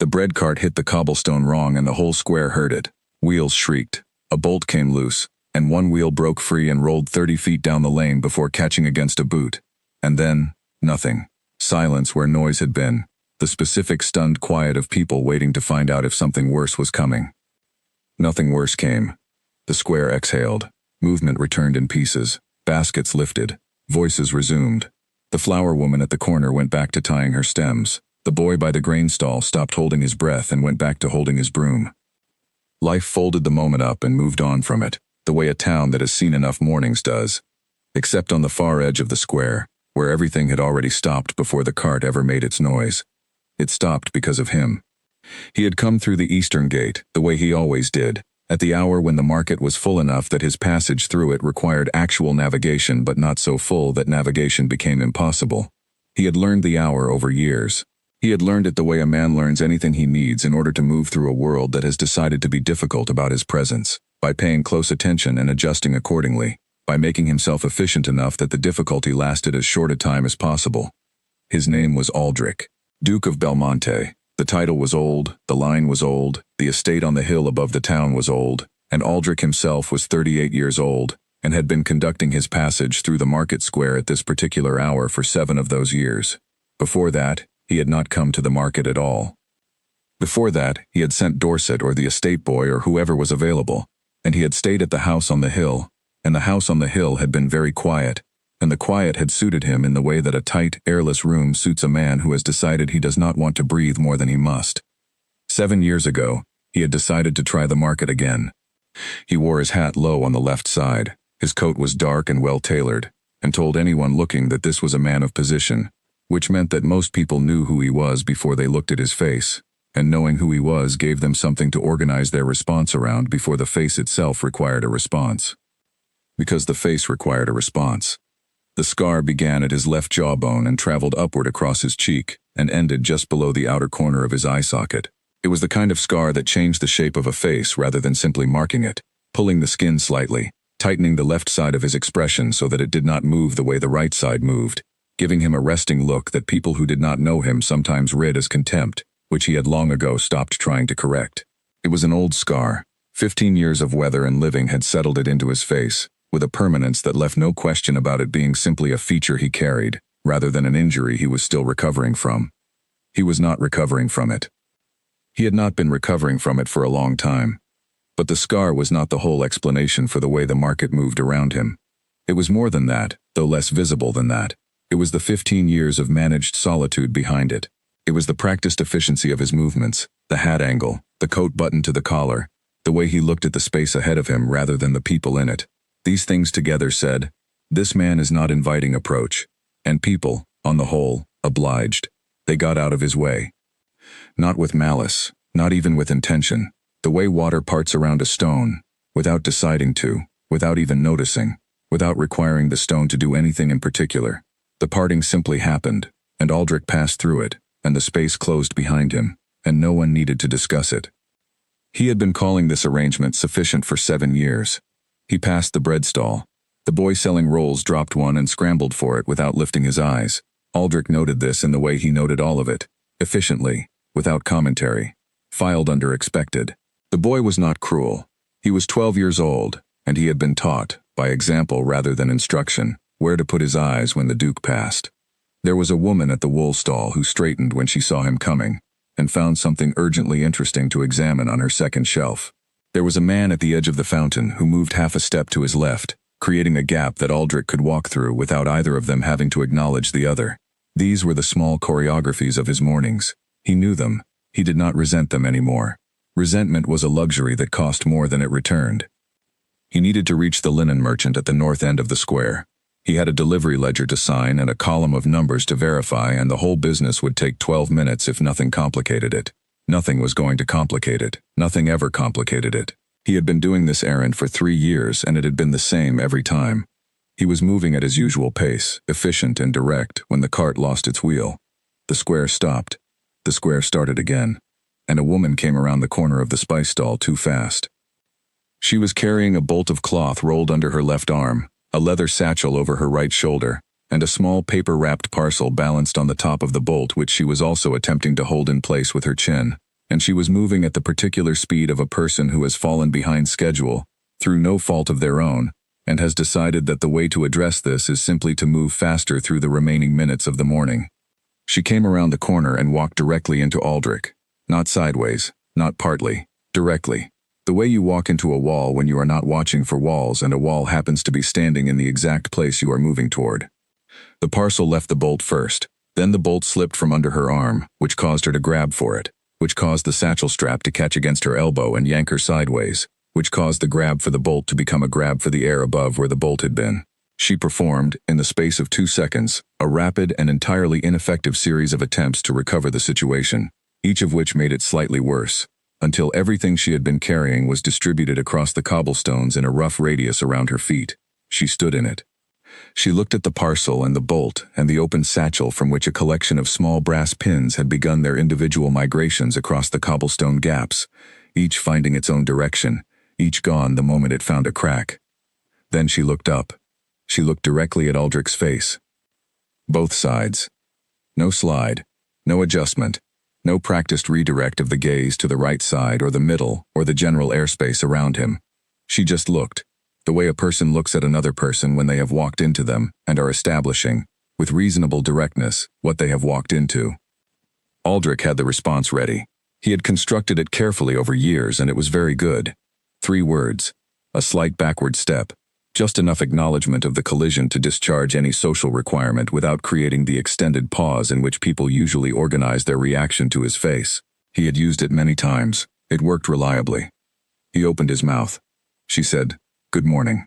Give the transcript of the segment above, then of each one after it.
The bread cart hit the cobblestone wrong and the whole square heard it. Wheels shrieked. A bolt came loose, and one wheel broke free and rolled 30 feet down the lane before catching against a boot. And then, nothing. Silence where noise had been. The specific stunned quiet of people waiting to find out if something worse was coming. Nothing worse came. The square exhaled. Movement returned in pieces. Baskets lifted. Voices resumed. The flower woman at the corner went back to tying her stems. The boy by the grain stall stopped holding his breath and went back to holding his broom. Life folded the moment up and moved on from it, the way a town that has seen enough mornings does. Except on the far edge of the square, where everything had already stopped before the cart ever made its noise. It stopped because of him. He had come through the eastern gate, the way he always did, at the hour when the market was full enough that his passage through it required actual navigation but not so full that navigation became impossible. He had learned the hour over years. He had learned it the way a man learns anything he needs in order to move through a world that has decided to be difficult about his presence, by paying close attention and adjusting accordingly, by making himself efficient enough that the difficulty lasted as short a time as possible. His name was Aldrich, Duke of Belmonte. The title was old, the line was old, the estate on the hill above the town was old, and Aldrich himself was 38 years old, and had been conducting his passage through the market square at this particular hour for 7 of those years. Before that, he had not come to the market at all. Before that, he had sent Dorset or the estate boy or whoever was available, and he had stayed at the house on the hill, and the house on the hill had been very quiet, and the quiet had suited him in the way that a tight, airless room suits a man who has decided he does not want to breathe more than he must. 7 years ago, he had decided to try the market again. He wore his hat low on the left side, his coat was dark and well-tailored, and told anyone looking that this was a man of position, which meant that most people knew who he was before they looked at his face, and knowing who he was gave them something to organize their response around before the face itself required a response. Because the face required a response. The scar began at his left jawbone and traveled upward across his cheek, and ended just below the outer corner of his eye socket. It was the kind of scar that changed the shape of a face rather than simply marking it, pulling the skin slightly, tightening the left side of his expression so that it did not move the way the right side moved, giving him a resting look that people who did not know him sometimes read as contempt, which he had long ago stopped trying to correct. It was an old scar. 15 years of weather and living had settled it into his face, with a permanence that left no question about it being simply a feature he carried, rather than an injury he was still recovering from. He was not recovering from it. He had not been recovering from it for a long time. But the scar was not the whole explanation for the way the market moved around him. It was more than that, though less visible than that. It was the 15 years of managed solitude behind it. It was the practiced efficiency of his movements, the hat angle, the coat button to the collar, the way he looked at the space ahead of him rather than the people in it. These things together said, this man is not inviting approach. And people, on the whole, obliged. They got out of his way. Not with malice, not even with intention. The way water parts around a stone, without deciding to, without even noticing, without requiring the stone to do anything in particular. The parting simply happened, and Aldrich passed through it, and the space closed behind him, and no one needed to discuss it. He had been calling this arrangement sufficient for 7 years. He passed the bread stall. The boy selling rolls dropped one and scrambled for it without lifting his eyes. Aldrich noted this in the way he noted all of it, efficiently, without commentary, filed under expected. The boy was not cruel. He was 12 years old, and he had been taught, by example rather than instruction, where to put his eyes when the Duke passed. There was a woman at the wool stall who straightened when she saw him coming, and found something urgently interesting to examine on her second shelf. There was a man at the edge of the fountain who moved half a step to his left, creating a gap that Aldrich could walk through without either of them having to acknowledge the other. These were the small choreographies of his mornings. He knew them. He did not resent them anymore. Resentment was a luxury that cost more than it returned. He needed to reach the linen merchant at the north end of the square. He had a delivery ledger to sign and a column of numbers to verify, and the whole business would take 12 minutes if nothing complicated it. Nothing was going to complicate it. Nothing ever complicated it. He had been doing this errand for 3 years, and it had been the same every time. He was moving at his usual pace, efficient and direct, when the cart lost its wheel. The square stopped. The square started again, and a woman came around the corner of the spice stall too fast. She was carrying a bolt of cloth rolled under her left arm, a leather satchel over her right shoulder, and a small paper-wrapped parcel balanced on the top of the bolt which she was also attempting to hold in place with her chin. and she was moving at the particular speed of a person who has fallen behind schedule, through no fault of their own, and has decided that the way to address this is simply to move faster through the remaining minutes of the morning. She came around the corner and walked directly into Aldrich. Not sideways, not partly, directly. The way you walk into a wall when you are not watching for walls and a wall happens to be standing in the exact place you are moving toward. The parcel left the bolt first. Then the bolt slipped from under her arm, which caused her to grab for it, which caused the satchel strap to catch against her elbow and yank her sideways, which caused the grab for the bolt to become a grab for the air above where the bolt had been. She performed, in the space of 2 seconds, a rapid and entirely ineffective series of attempts to recover the situation, each of which made it slightly worse, until everything she had been carrying was distributed across the cobblestones in a rough radius around her feet. She stood in it. She looked at the parcel and the bolt and the open satchel from which a collection of small brass pins had begun their individual migrations across the cobblestone gaps, each finding its own direction, each gone the moment it found a crack. Then she looked up. She looked directly at Aldrich's face. Both sides. No slide, no adjustment, no practiced redirect of the gaze to the right side or the middle or the general airspace around him. She just looked, the way a person looks at another person when they have walked into them and are establishing, with reasonable directness, what they have walked into. Aldrich had the response ready. He had constructed it carefully over years and it was very good. 3 words. A slight backward step. Just enough acknowledgement of the collision to discharge any social requirement without creating the extended pause in which people usually organize their reaction to his face. He had used it many times. It worked reliably. He opened his mouth. She said, "Good morning."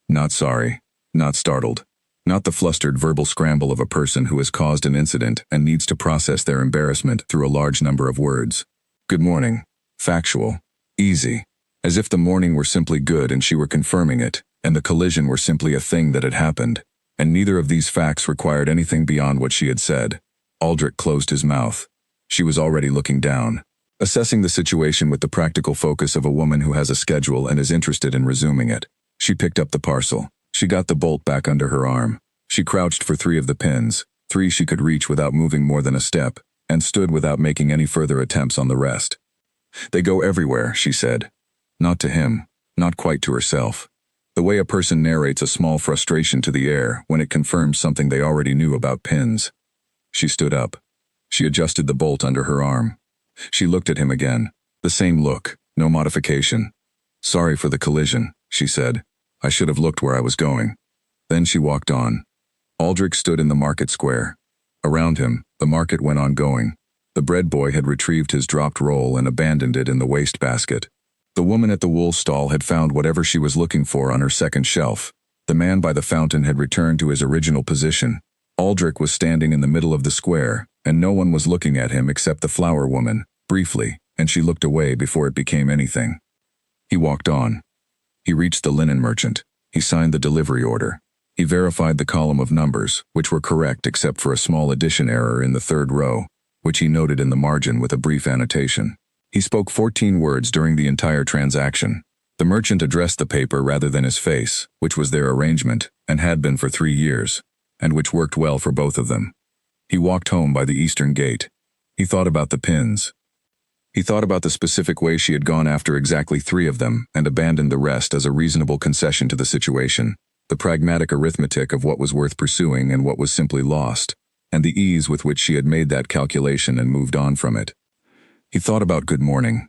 Not sorry. Not startled. Not the flustered verbal scramble of a person who has caused an incident and needs to process their embarrassment through a large number of words. Good morning. Factual. Easy. As if the morning were simply good and she were confirming it, and the collision were simply a thing that had happened, and neither of these facts required anything beyond what she had said. Aldrich closed his mouth. She was already looking down, assessing the situation with the practical focus of a woman who has a schedule and is interested in resuming it. She picked up the parcel. She got the bolt back under her arm. She crouched for 3 of the pins, 3 she could reach without moving more than a step, and stood without making any further attempts on the rest. They go everywhere, she said. Not to him, not quite to herself. The way a person narrates a small frustration to the air when it confirms something they already knew about pins. She stood up. She adjusted the bolt under her arm. She looked at him again. The same look, no modification. Sorry for the collision, she said. I should have looked where I was going. Then she walked on. Aldrich stood in the market square. Around him, the market went on going. The bread boy had retrieved his dropped roll and abandoned it in the wastebasket. The woman at the wool stall had found whatever she was looking for on her second shelf. The man by the fountain had returned to his original position. Aldrich was standing in the middle of the square, and no one was looking at him except the flower woman, briefly, and she looked away before it became anything. He walked on. He reached the linen merchant. He signed the delivery order. He verified the column of numbers, which were correct except for a small addition error in the 3rd row, which he noted in the margin with a brief annotation. He spoke 14 words during the entire transaction. The merchant addressed the paper rather than his face, which was their arrangement, and had been for 3 years, and which worked well for both of them. He walked home by the eastern gate. He thought about the pins. He thought about the specific way she had gone after exactly 3 of them and abandoned the rest as a reasonable concession to the situation, the pragmatic arithmetic of what was worth pursuing and what was simply lost, and the ease with which she had made that calculation and moved on from it. He thought about good morning,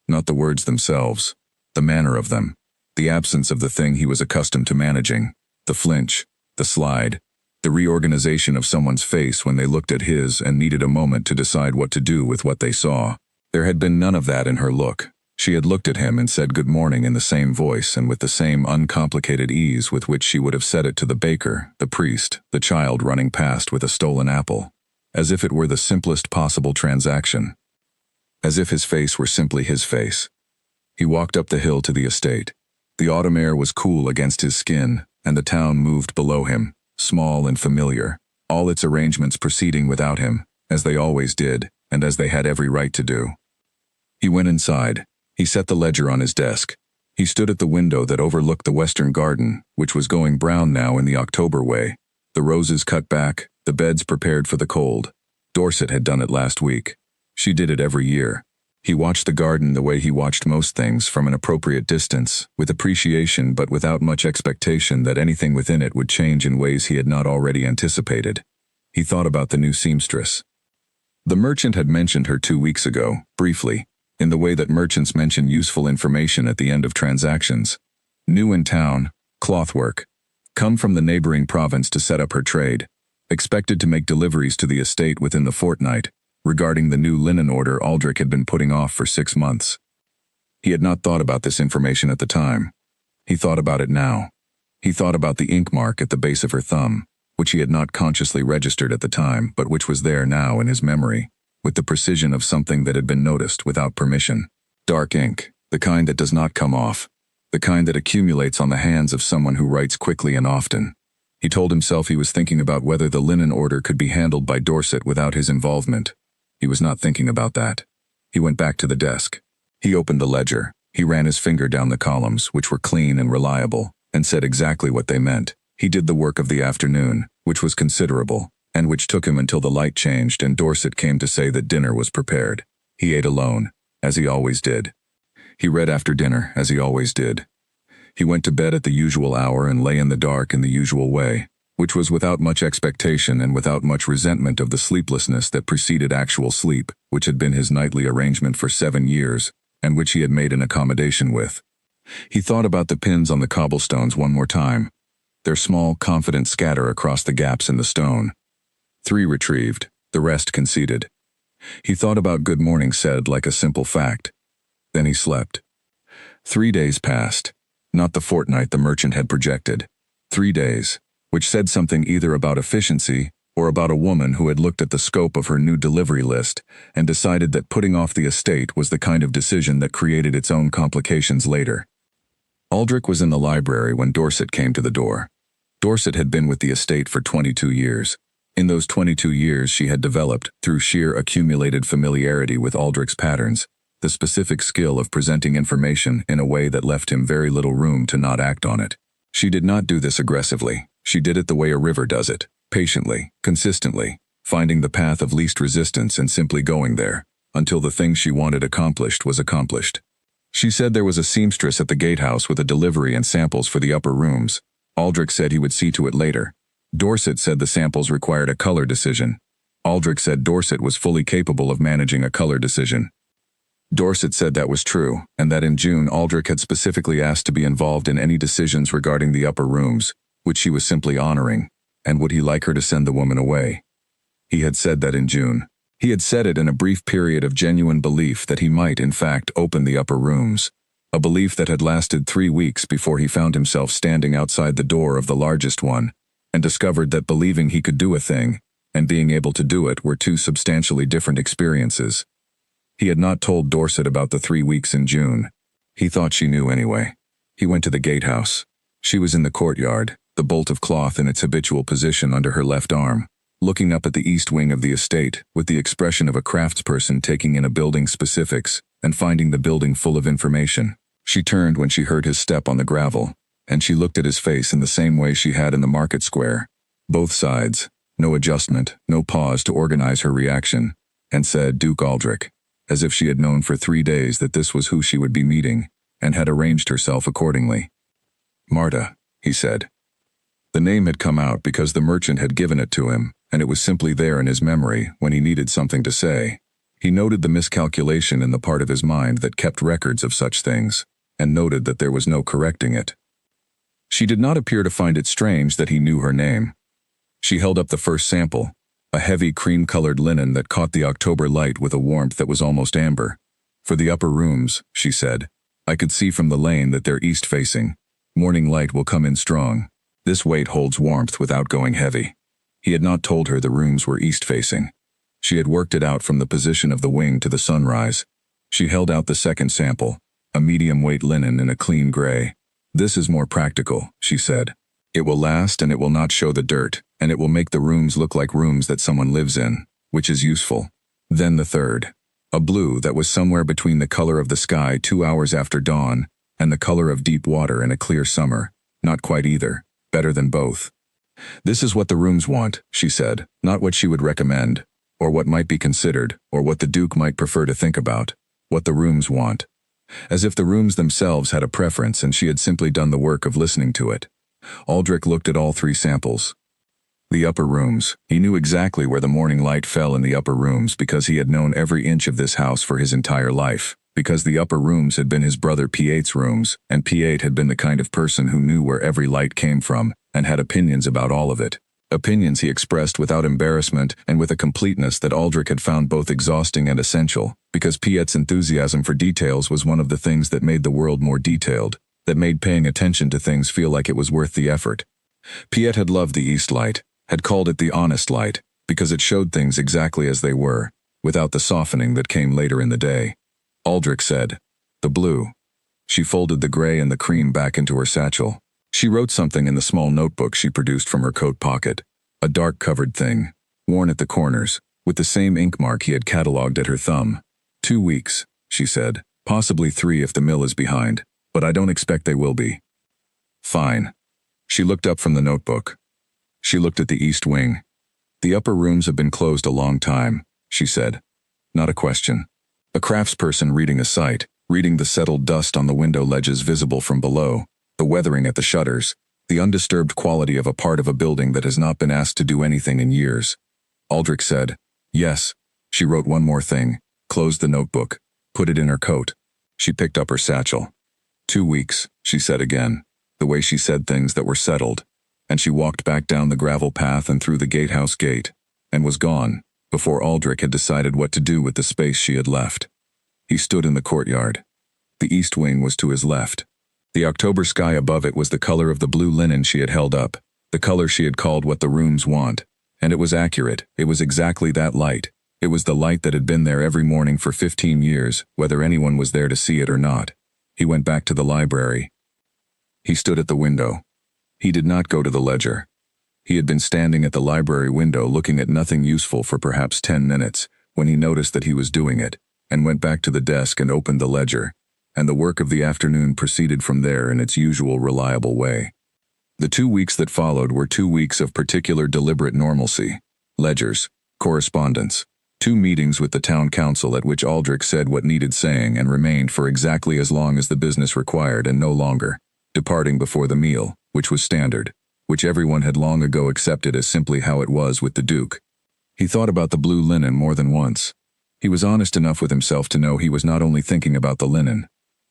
not the words themselves, the manner of them, the absence of the thing he was accustomed to managing, the flinch, the slide, the reorganization of someone's face when they looked at his and needed a moment to decide what to do with what they saw. There had been none of that in her look. She had looked at him and said good morning in the same voice and with the same uncomplicated ease with which she would have said it to the baker, the priest, the child running past with a stolen apple, as if it were the simplest possible transaction. As if his face were simply his face. He walked up the hill to the estate. The autumn air was cool against his skin, and the town moved below him, small and familiar, all its arrangements proceeding without him, as they always did, and as they had every right to do. He went inside. He set the ledger on his desk. He stood at the window that overlooked the western garden, which was going brown now in the October way, the roses cut back, the beds prepared for the cold. Dorset had done it last week. She did it every year. He watched the garden the way he watched most things, from an appropriate distance, with appreciation but without much expectation that anything within it would change in ways he had not already anticipated. He thought about the new seamstress. The merchant had mentioned her 2 weeks ago, briefly, in the way that merchants mention useful information at the end of transactions. New in town, clothwork. Come from the neighboring province to set up her trade. Expected to make deliveries to the estate within the fortnight, regarding the new linen order Aldrich had been putting off for 6 months. He had not thought about this information at the time. He thought about it now. He thought about the ink mark at the base of her thumb, which he had not consciously registered at the time, but which was there now in his memory, with the precision of something that had been noticed without permission. Dark ink, the kind that does not come off, the kind that accumulates on the hands of someone who writes quickly and often. He told himself he was thinking about whether the linen order could be handled by Dorset without his involvement. He was not thinking about that. He went back to the desk. He opened the ledger. He ran his finger down the columns, which were clean and reliable, and said exactly what they meant. He did the work of the afternoon, which was considerable, and which took him until the light changed and Dorset came to say that dinner was prepared. He ate alone, as he always did. He read after dinner, as he always did. He went to bed at the usual hour and lay in the dark in the usual way, which was without much expectation and without much resentment of the sleeplessness that preceded actual sleep, which had been his nightly arrangement for 7 years, and which he had made an accommodation with. He thought about the pins on the cobblestones one more time, their small, confident scatter across the gaps in the stone. 3 retrieved, the rest conceded. He thought about good morning said like a simple fact. Then he slept. 3 days passed, not the fortnight the merchant had projected. 3 days, which said something either about efficiency or about a woman who had looked at the scope of her new delivery list and decided that putting off the estate was the kind of decision that created its own complications later. Aldrich was in the library when Dorset came to the door. Dorset had been with the estate for 22 years. In those 22 years she had developed, through sheer accumulated familiarity with Aldrich's patterns, the specific skill of presenting information in a way that left him very little room to not act on it. She did not do this aggressively. She did it the way a river does it, patiently, consistently, finding the path of least resistance and simply going there, until the thing she wanted accomplished was accomplished. She said there was a seamstress at the gatehouse with a delivery and samples for the upper rooms. Aldrich said he would see to it later. Dorset said the samples required a color decision. Aldrich said Dorset was fully capable of managing a color decision. Dorset said that was true, and that in June Aldrich had specifically asked to be involved in any decisions regarding the upper rooms, which she was simply honoring, and would he like her to send the woman away? He had said that in June. He had said it in a brief period of genuine belief that he might, in fact, open the upper rooms, a belief that had lasted 3 weeks before he found himself standing outside the door of the largest one, and discovered that believing he could do a thing, and being able to do it were 2 substantially different experiences. He had not told Dorset about the 3 weeks in June. He thought she knew anyway. He went to the gatehouse. She was in the courtyard, the bolt of cloth in its habitual position under her left arm, looking up at the east wing of the estate with the expression of a craftsperson taking in a building's specifics and finding the building full of information. She turned when she heard his step on the gravel, and she looked at his face in the same way she had in the market square. Both sides, no adjustment, no pause to organize her reaction, and said Duke Aldrich, as if she had known for 3 days that this was who she would be meeting, and had arranged herself accordingly. Marta, he said. The name had come out because the merchant had given it to him, and it was simply there in his memory when he needed something to say. He noted the miscalculation in the part of his mind that kept records of such things, and noted that there was no correcting it. She did not appear to find it strange that he knew her name. She held up the first sample, a heavy cream-colored linen that caught the October light with a warmth that was almost amber. For the upper rooms, she said, I could see from the lane that they're east-facing. Morning light will come in strong. This weight holds warmth without going heavy. He had not told her the rooms were east-facing. She had worked it out from the position of the wing to the sunrise. She held out the second sample, a medium-weight linen in a clean gray. This is more practical, she said. It will last and it will not show the dirt, and it will make the rooms look like rooms that someone lives in, which is useful. Then the third, a blue that was somewhere between the color of the sky 2 hours after dawn and the color of deep water in a clear summer. Not quite either, better than both. This is what the rooms want, she said, not what she would recommend, or what might be considered, or what the Duke might prefer to think about. what the rooms want. As if the rooms themselves had a preference and she had simply done the work of listening to it. Aldrich looked at all three samples. The upper rooms. He knew exactly where the morning light fell in the upper rooms because he had known every inch of this house for his entire life. Because the upper rooms had been his brother P8's rooms, and P8 had been the kind of person who knew where every light came from, and had opinions about all of it. Opinions he expressed without embarrassment and with a completeness that Aldrich had found both exhausting and essential, because P8's enthusiasm for details was one of the things that made the world more detailed, that made paying attention to things feel like it was worth the effort. P8 had loved the East Light, had called it the honest light, because it showed things exactly as they were, without the softening that came later in the day. Aldrich said, "The blue." She folded the gray and the cream back into her satchel. She wrote something in the small notebook she produced from her coat pocket, a dark-covered thing, worn at the corners, with the same ink mark he had catalogued at her thumb. 2 weeks, she said, possibly 3 if the mill is behind, but I don't expect they will be. Fine. She looked up from the notebook. She looked at the east wing. The upper rooms have been closed a long time, she said. Not a question. A craftsperson reading a site, reading the settled dust on the window ledges visible from below, the weathering at the shutters, the undisturbed quality of a part of a building that has not been asked to do anything in years. Aldrich said, yes. She wrote one more thing, closed the notebook, put it in her coat. She picked up her satchel. 2 weeks, she said again, the way she said things that were settled, and she walked back down the gravel path and through the gatehouse gate, and was gone, before Aldrich had decided what to do with the space she had left. He stood in the courtyard. The east wing was to his left. The October sky above it was the color of the blue linen she had held up, the color she had called what the rooms want, and it was accurate. It was exactly that light. It was the light that had been there every morning for 15 years, whether anyone was there to see it or not. He went back to the library. He stood at the window. He did not go to the ledger. He had been standing at the library window looking at nothing useful for perhaps 10 minutes, when he noticed that he was doing it, and went back to the desk and opened the ledger, and the work of the afternoon proceeded from there in its usual reliable way. The 2 weeks that followed were 2 weeks of particular deliberate normalcy. Ledgers, correspondence, 2 meetings with the town council at which Aldrich said what needed saying and remained for exactly as long as the business required and no longer, departing before the meal, which was standard, which everyone had long ago accepted as simply how it was with the Duke. He thought about the blue linen more than once. He was honest enough with himself to know he was not only thinking about the linen.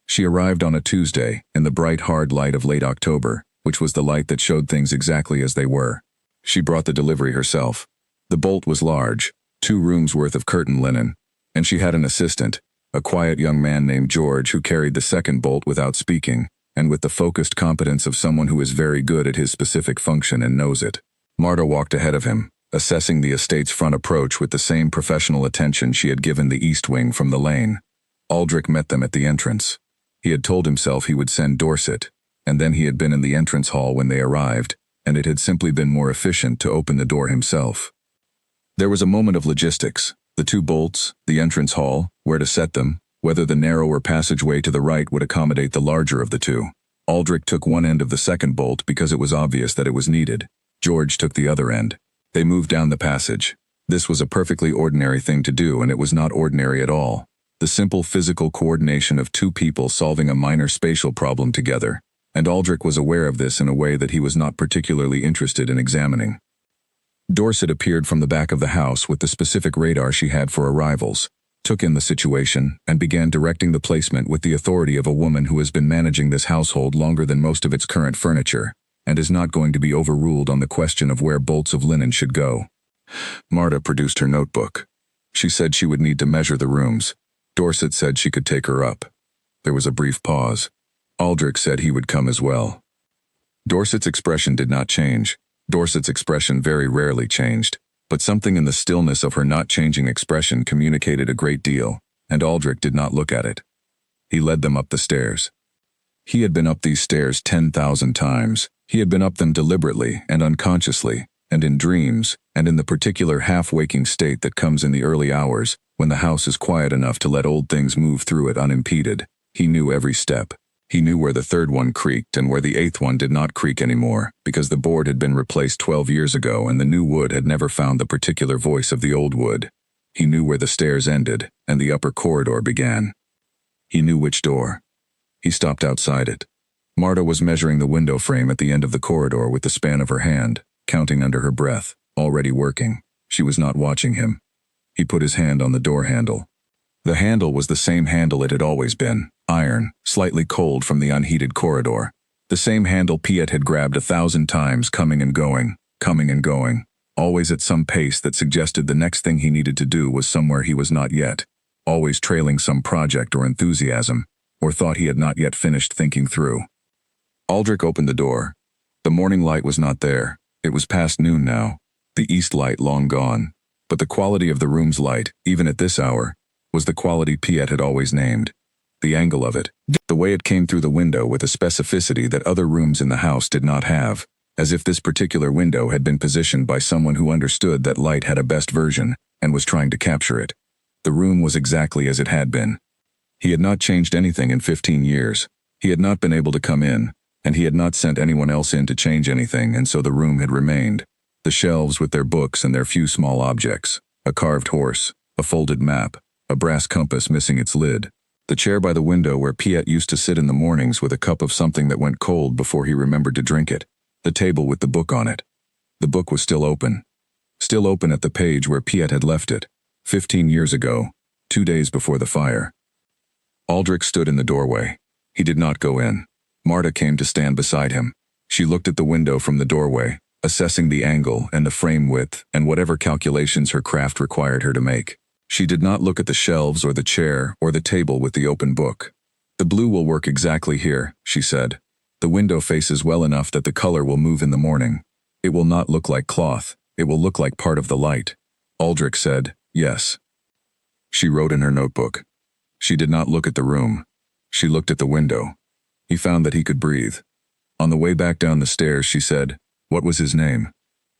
She arrived on a Tuesday, in the bright hard light of late October, which was the light that showed things exactly as they were. She brought the delivery herself. The bolt was large, 2 rooms worth of curtain linen, and she had an assistant, a quiet young man named George who carried the second bolt without speaking, and with the focused competence of someone who is very good at his specific function and knows it. Marta walked ahead of him, assessing the estate's front approach with the same professional attention she had given the east wing from the lane. Aldrich met them at the entrance. He had told himself he would send Dorset, and then he had been in the entrance hall when they arrived, and it had simply been more efficient to open the door himself. There was a moment of logistics, the 2 bolts, the entrance hall, where to set them, whether the narrower passageway to the right would accommodate the larger of the 2. Aldrich took one end of the second bolt because it was obvious that it was needed. George took the other end. They moved down the passage. This was a perfectly ordinary thing to do, and it was not ordinary at all. The simple physical coordination of 2 people solving a minor spatial problem together, and Aldrich was aware of this in a way that he was not particularly interested in examining. Dorset appeared from the back of the house with the specific radar she had for arrivals, took in the situation, and began directing the placement with the authority of a woman who has been managing this household longer than most of its current furniture, and is not going to be overruled on the question of where bolts of linen should go. Marta produced her notebook. She said she would need to measure the rooms. Dorset said she could take her up. There was a brief pause. Aldrich said he would come as well. Dorset's expression did not change. Dorset's expression very rarely changed, but something in the stillness of her not changing expression communicated a great deal, and Aldrich did not look at it. He led them up the stairs. He had been up these stairs 10,000 times. He had been up them deliberately and unconsciously, and in dreams, and in the particular half-waking state that comes in the early hours, when the house is quiet enough to let old things move through it unimpeded. He knew every step. He knew where the 3rd one creaked and where the 8th one did not creak anymore, because the board had been replaced 12 years ago and the new wood had never found the particular voice of the old wood. He knew where the stairs ended and the upper corridor began. He knew which door. He stopped outside it. Marta was measuring the window frame at the end of the corridor with the span of her hand, counting under her breath, already working. She was not watching him. He put his hand on the door handle. The handle was the same handle it had always been, iron, slightly cold from the unheated corridor. The same handle Piet had grabbed 1,000 times, coming and going, always at some pace that suggested the next thing he needed to do was somewhere he was not yet, always trailing some project or enthusiasm, or thought he had not yet finished thinking through. Aldrich opened the door. The morning light was not there. It was past noon now, the east light long gone, but the quality of the room's light, even at this hour, was the quality Piet had always named. The angle of it, the way it came through the window with a specificity that other rooms in the house did not have, as if this particular window had been positioned by someone who understood that light had a best version and was trying to capture it. The room was exactly as it had been. He had not changed anything in 15 years. He had not been able to come in, and he had not sent anyone else in to change anything, and so the room had remained. The shelves with their books and their few small objects, a carved horse, a folded map, a brass compass missing its lid, the chair by the window where Piet used to sit in the mornings with a cup of something that went cold before he remembered to drink it, the table with the book on it. The book was still open at the page where Piet had left it, 15 years ago, 2 days before the fire. Aldrich stood in the doorway. He did not go in. Marta came to stand beside him. She looked at the window from the doorway, assessing the angle and the frame width and whatever calculations her craft required her to make. She did not look at the shelves or the chair or the table with the open book. "The blue will work exactly here," she said. "The window faces well enough that the color will move in the morning. It will not look like cloth. It will look like part of the light." Aldrich said, "Yes." She wrote in her notebook. She did not look at the room. She looked at the window. He found that he could breathe. On the way back down the stairs, she said, "What was his name?"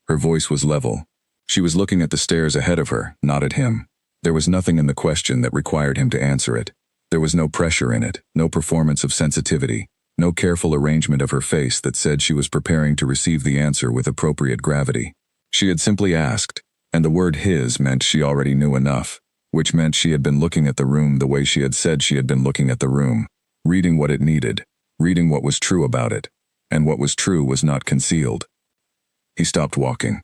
Her voice was level. She was looking at the stairs ahead of her, not at him. There was nothing in the question that required him to answer it. There was no pressure in it, no performance of sensitivity, no careful arrangement of her face that said she was preparing to receive the answer with appropriate gravity. She had simply asked, and the word his meant she already knew enough, which meant she had been looking at the room the way she had said she had been looking at the room, reading what it needed, reading what was true about it, and what was true was not concealed. He stopped walking.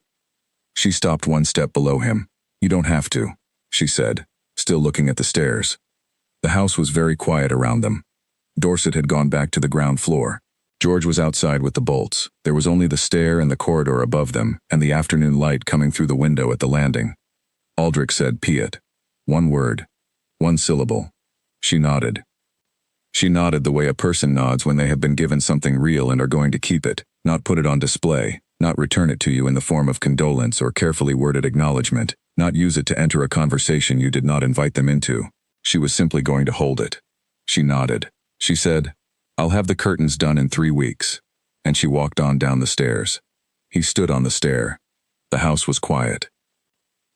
She stopped one step below him. "You don't have to," she said, still looking at the stairs. The house was very quiet around them. Dorset had gone back to the ground floor. George was outside with the bolts. There was only the stair and the corridor above them, and the afternoon light coming through the window at the landing. Aldrich said, "Piet." One word. One syllable. She nodded. She nodded the way a person nods when they have been given something real and are going to keep it, not put it on display, not return it to you in the form of condolence or carefully worded acknowledgement, not use it to enter a conversation you did not invite them into. She was simply going to hold it. She nodded. She said, "I'll have the curtains done in 3 weeks." And she walked on down the stairs. He stood on the stair. The house was quiet.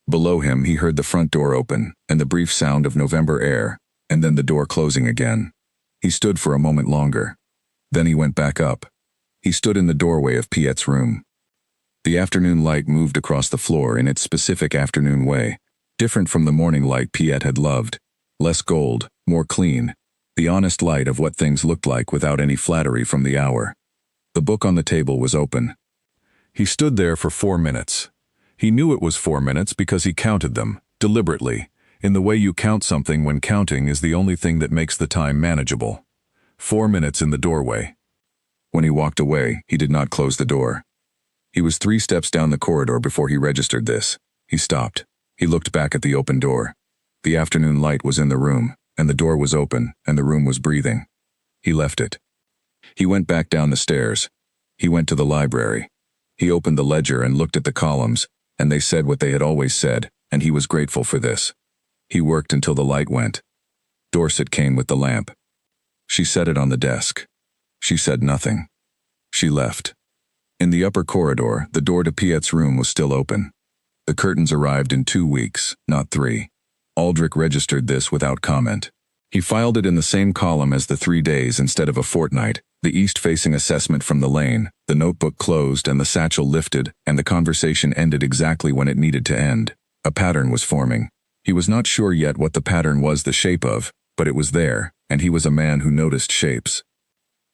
Below him he heard the front door open, and the brief sound of November air, and then the door closing again. He stood for a moment longer. Then he went back up. He stood in the doorway of Piet's room. The afternoon light moved across the floor in its specific afternoon way, different from the morning light Piet had loved. Less gold, more clean. The honest light of what things looked like without any flattery from the hour. The book on the table was open. He stood there for 4 minutes. He knew it was 4 minutes because he counted them, deliberately, in the way you count something when counting is the only thing that makes the time manageable. 4 minutes in the doorway. When he walked away, he did not close the door. He was 3 steps down the corridor before he registered this. He stopped. He looked back at the open door. The afternoon light was in the room, and the door was open, and the room was breathing. He left it. He went back down the stairs. He went to the library. He opened the ledger and looked at the columns, and they said what they had always said, and he was grateful for this. He worked until the light went. Dorset came with the lamp. She set it on the desk. She said nothing. She left. In the upper corridor, the door to Piet's room was still open. The curtains arrived in 2 weeks, not 3. Aldrich registered this without comment. He filed it in the same column as the 3 days instead of a fortnight, the east-facing assessment from the lane, the notebook closed and the satchel lifted, and the conversation ended exactly when it needed to end. A pattern was forming. He was not sure yet what the pattern was the shape of, but it was there, and he was a man who noticed shapes.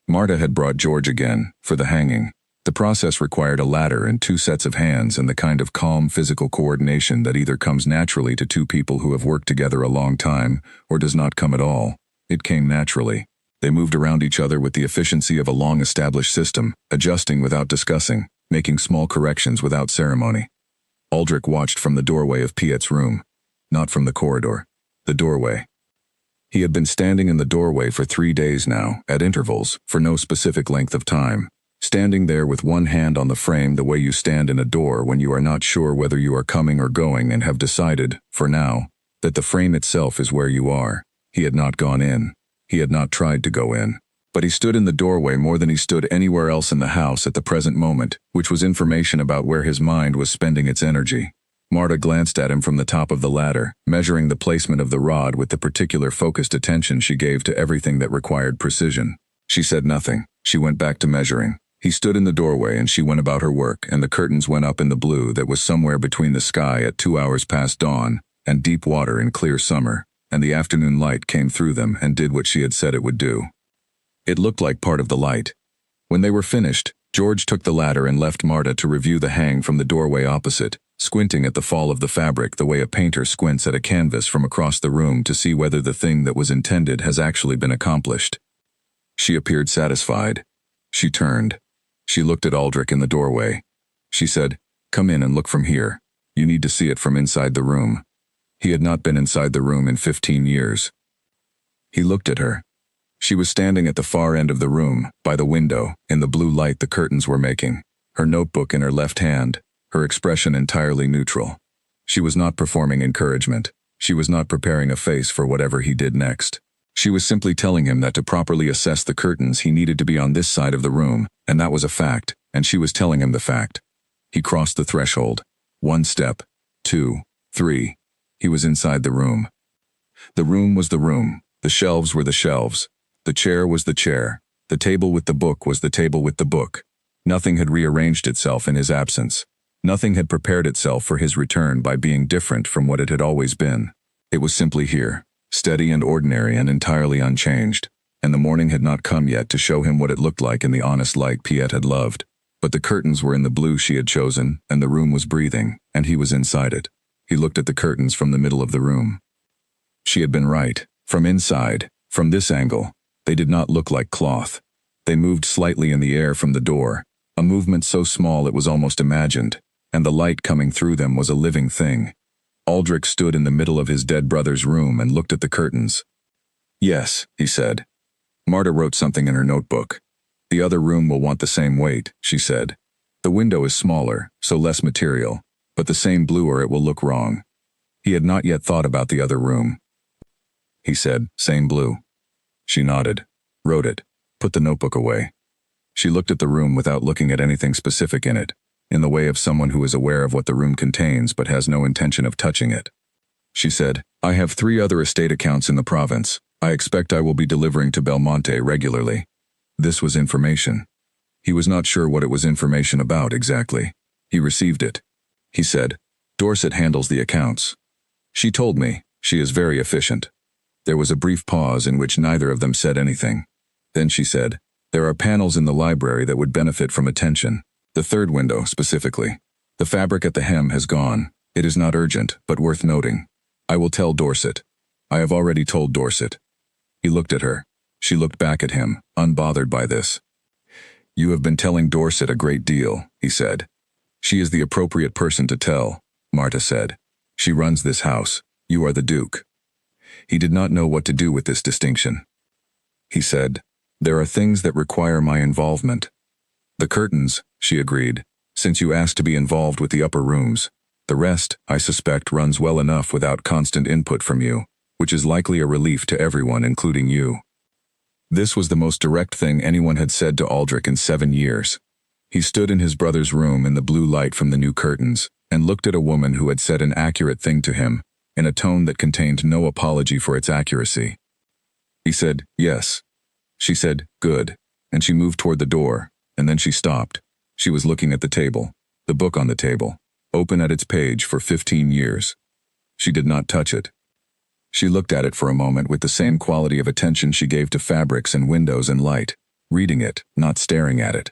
Marta had brought George again, for the hanging. The process required a ladder and 2 sets of hands and the kind of calm physical coordination that either comes naturally to 2 people who have worked together a long time, or does not come at all. It came naturally. They moved around each other with the efficiency of a long-established system, adjusting without discussing, making small corrections without ceremony. Aldrich watched from the doorway of Piet's room. Not from the corridor. The doorway. He had been standing in the doorway for 3 days now, at intervals, for no specific length of time. Standing there with one hand on the frame the way you stand in a door when you are not sure whether you are coming or going and have decided, for now, that the frame itself is where you are. He had not gone in. He had not tried to go in. But he stood in the doorway more than he stood anywhere else in the house at the present moment, which was information about where his mind was spending its energy. Marta glanced at him from the top of the ladder, measuring the placement of the rod with the particular focused attention she gave to everything that required precision. She said nothing. She went back to measuring. He stood in the doorway and she went about her work, and the curtains went up in the blue that was somewhere between the sky at 2 hours past dawn and deep water in clear summer, and the afternoon light came through them and did what she had said it would do. It looked like part of the light. When they were finished, George took the ladder and left Marta to review the hang from the doorway opposite, squinting at the fall of the fabric the way a painter squints at a canvas from across the room to see whether the thing that was intended has actually been accomplished. She appeared satisfied. She turned. She looked at Aldrich in the doorway. She said, "Come in and look from here. You need to see it from inside the room." He had not been inside the room in 15 years. He looked at her. She was standing at the far end of the room, by the window, in the blue light the curtains were making, her notebook in her left hand, her expression entirely neutral. She was not performing encouragement. She was not preparing a face for whatever he did next. She was simply telling him that to properly assess the curtains he needed to be on this side of the room, and that was a fact, and she was telling him the fact. He crossed the threshold. 1 step, 2, 3. He was inside the room. The room was the room. The shelves were the shelves. The chair was the chair. The table with the book was the table with the book. Nothing had rearranged itself in his absence. Nothing had prepared itself for his return by being different from what it had always been. It was simply here, steady and ordinary and entirely unchanged, and the morning had not come yet to show him what it looked like in the honest light Piet had loved. But the curtains were in the blue she had chosen, and the room was breathing, and he was inside it. He looked at the curtains from the middle of the room. She had been right. From inside, from this angle, they did not look like cloth. They moved slightly in the air from the door, a movement so small it was almost imagined, and the light coming through them was a living thing. Aldrich stood in the middle of his dead brother's room and looked at the curtains. "Yes," he said. Marta wrote something in her notebook. "The other room will want the same weight," she said. "The window is smaller, so less material, but the same blue or it will look wrong." He had not yet thought about the other room. He said, "Same blue." She nodded, wrote it, put the notebook away. She looked at the room without looking at anything specific in it, in the way of someone who is aware of what the room contains but has no intention of touching it. She said, "I have 3 other estate accounts in the province. I expect I will be delivering to Belmonte regularly." This was information. He was not sure what it was information about exactly. He received it. He said, "Dorset handles the accounts." "She told me. She is very efficient." There was a brief pause in which neither of them said anything. Then she said, "There are panels in the library that would benefit from attention. The 3rd window, specifically. The fabric at the hem has gone. It is not urgent, but worth noting. I will tell Dorset. I have already told Dorset." He looked at her. She looked back at him, unbothered by this. "You have been telling Dorset a great deal," he said. "She is the appropriate person to tell," Marta said. "She runs this house. You are the Duke." He did not know what to do with this distinction. He said, "There are things that require my involvement." "The curtains," she agreed, "since you asked to be involved with the upper rooms. The rest, I suspect, runs well enough without constant input from you, which is likely a relief to everyone, including you." This was the most direct thing anyone had said to Aldrich in 7 years. He stood in his brother's room in the blue light from the new curtains, and looked at a woman who had said an accurate thing to him, in a tone that contained no apology for its accuracy. He said, "Yes." She said, "Good," and she moved toward the door, and then she stopped. She was looking at the table, the book on the table, open at its page for 15 years. She did not touch it. She looked at it for a moment with the same quality of attention she gave to fabrics and windows and light, reading it, not staring at it.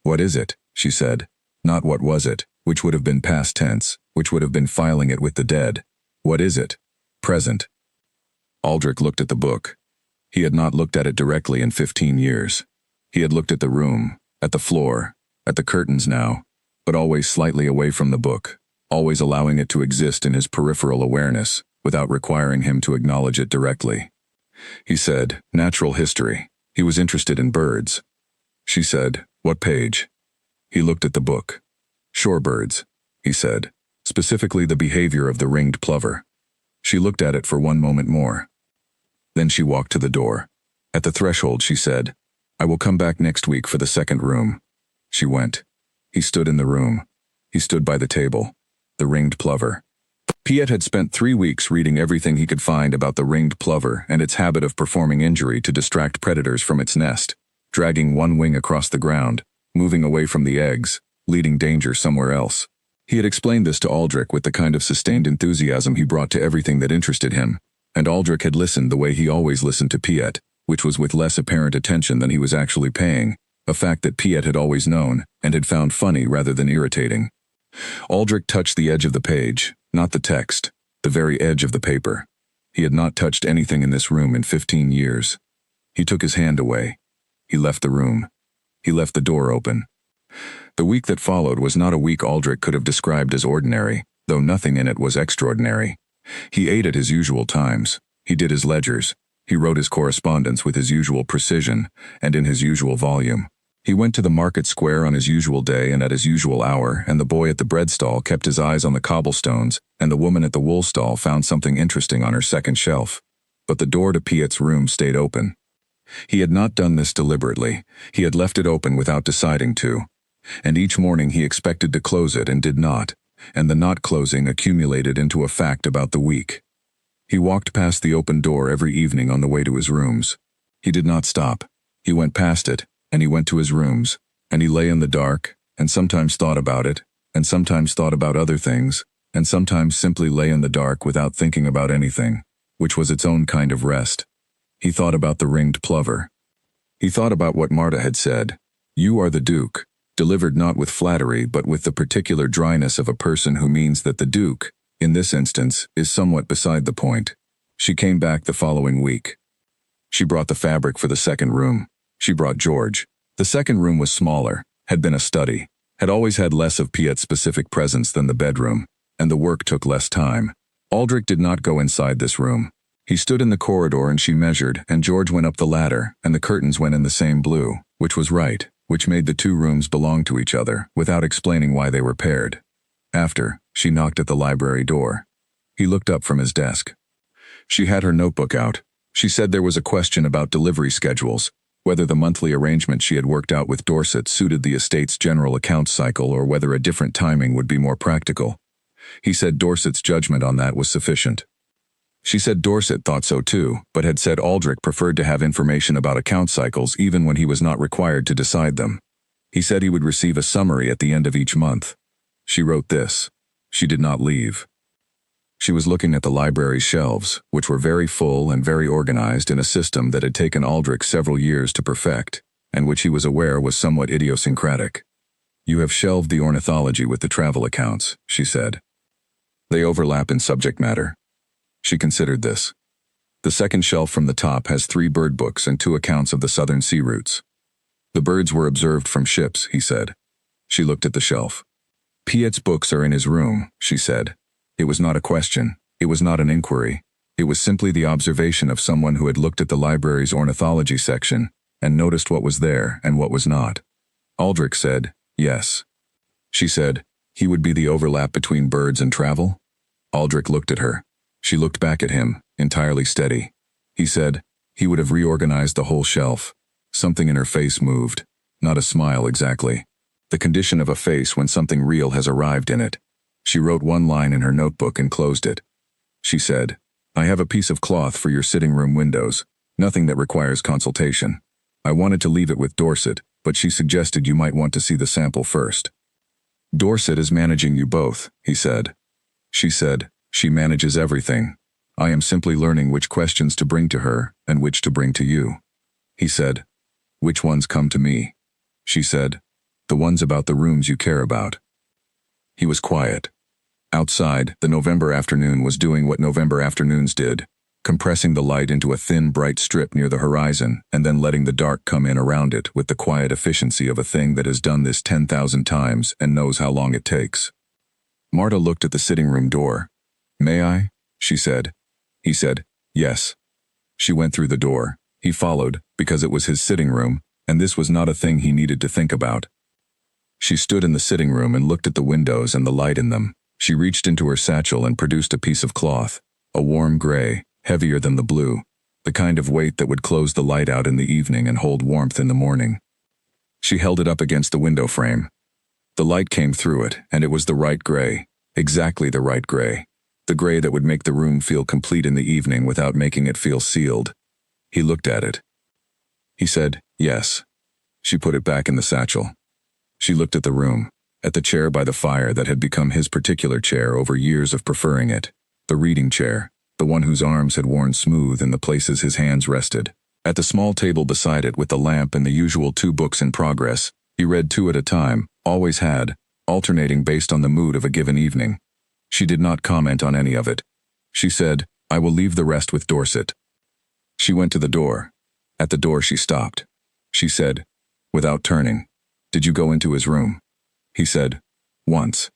"What is it?" she said. Not what was it, which would have been past tense, which would have been filing it with the dead. What is it? Present. Aldrich looked at the book. He had not looked at it directly in 15 years. He had looked at the room, at the floor, at the curtains now, but always slightly away from the book, always allowing it to exist in his peripheral awareness, without requiring him to acknowledge it directly. He said, "Natural history." He was interested in birds. She said, "What page?" He looked at the book. "Shorebirds," he said, "specifically the behavior of the ringed plover." She looked at it for one moment more. Then she walked to the door. At the threshold she said, "I will come back next week for the second room." She went. He stood in the room. He stood by the table. The ringed plover. Piet had spent 3 weeks reading everything he could find about the ringed plover and its habit of performing injury to distract predators from its nest, dragging one wing across the ground, moving away from the eggs, leading danger somewhere else. He had explained this to Aldrich with the kind of sustained enthusiasm he brought to everything that interested him, and Aldrich had listened the way he always listened to Piet, which was with less apparent attention than he was actually paying, a fact that Piet had always known and had found funny rather than irritating. Aldrich touched the edge of the page, not the text, the very edge of the paper. He had not touched anything in this room in 15 years. He took his hand away. He left the room. He left the door open. The week that followed was not a week Aldrich could have described as ordinary, though nothing in it was extraordinary. He ate at his usual times. He did his ledgers. He wrote his correspondence with his usual precision and in his usual volume. He went to the market square on his usual day and at his usual hour, and the boy at the bread stall kept his eyes on the cobblestones, and the woman at the wool stall found something interesting on her second shelf. But the door to Piet's room stayed open. He had not done this deliberately. He had left it open without deciding to. And each morning he expected to close it and did not, and the not closing accumulated into a fact about the week. He walked past the open door every evening on the way to his rooms. He did not stop. He went past it, and he went to his rooms, and he lay in the dark, and sometimes thought about it, and sometimes thought about other things, and sometimes simply lay in the dark without thinking about anything, which was its own kind of rest. He thought about the ringed plover. He thought about what Marta had said. "You are the Duke," delivered not with flattery but with the particular dryness of a person who means that the Duke, in this instance, is somewhat beside the point. She came back the following week. She brought the fabric for the second room. She brought George. The second room was smaller, had been a study, had always had less of Piet's specific presence than the bedroom, and the work took less time. Aldrich did not go inside this room. He stood in the corridor and she measured, and George went up the ladder, and the curtains went in the same blue, which was right, which made the two rooms belong to each other, without explaining why they were paired. After, she knocked at the library door. He looked up from his desk. She had her notebook out. She said there was a question about delivery schedules, whether the monthly arrangement she had worked out with Dorset suited the estate's general accounts cycle or whether a different timing would be more practical. He said Dorset's judgment on that was sufficient. She said Dorset thought so too, but had said Aldrich preferred to have information about account cycles even when he was not required to decide them. He said he would receive a summary at the end of each month. She wrote this. She did not leave. She was looking at the library's shelves, which were very full and very organized in a system that had taken Aldrich several years to perfect, and which he was aware was somewhat idiosyncratic. "You have shelved the ornithology with the travel accounts," she said. "They overlap in subject matter." She considered this. "The second shelf from the top has 3 bird books and 2 accounts of the southern sea routes. The birds were observed from ships," he said. She looked at the shelf. "Piet's books are in his room," she said. It was not a question. It was not an inquiry. It was simply the observation of someone who had looked at the library's ornithology section and noticed what was there and what was not. Aldrich said, "Yes." She said, "He would be the overlap between birds and travel?" Aldrich looked at her. She looked back at him, entirely steady. He said, "He would have reorganized the whole shelf." Something in her face moved. Not a smile exactly. The condition of a face when something real has arrived in it. She wrote one line in her notebook and closed it. She said, "I have a piece of cloth for your sitting room windows. Nothing that requires consultation. I wanted to leave it with Dorset, but she suggested you might want to see the sample first." "Dorset is managing you both," he said. She said, "She manages everything." I am simply learning which questions to bring to her and which to bring to you. He said, which ones come to me? She said, the ones about the rooms you care about. He was quiet. Outside, the November afternoon was doing what November afternoons did, compressing the light into a thin, bright strip near the horizon and then letting the dark come in around it with the quiet efficiency of a thing that has done this 10,000 times and knows how long it takes. Marta looked at the sitting room door. May I? She said. He said, yes. She went through the door. He followed, because it was his sitting room, and this was not a thing he needed to think about. She stood in the sitting room and looked at the windows and the light in them. She reached into her satchel and produced a piece of cloth, a warm gray, heavier than the blue, the kind of weight that would close the light out in the evening and hold warmth in the morning. She held it up against the window frame. The light came through it, and it was the right gray, exactly the right gray, the gray that would make the room feel complete in the evening without making it feel sealed. He looked at it. He said, yes. She put it back in the satchel. She looked at the room, at the chair by the fire that had become his particular chair over years of preferring it, the reading chair, the one whose arms had worn smooth in the places his hands rested. At the small table beside it with the lamp and the usual 2 books in progress, he read 2 at a time, always had, alternating based on the mood of a given evening. She did not comment on any of it. She said, I will leave the rest with Dorset. She went to the door. At the door she stopped. She said, without turning, did you go into his room? He said, once.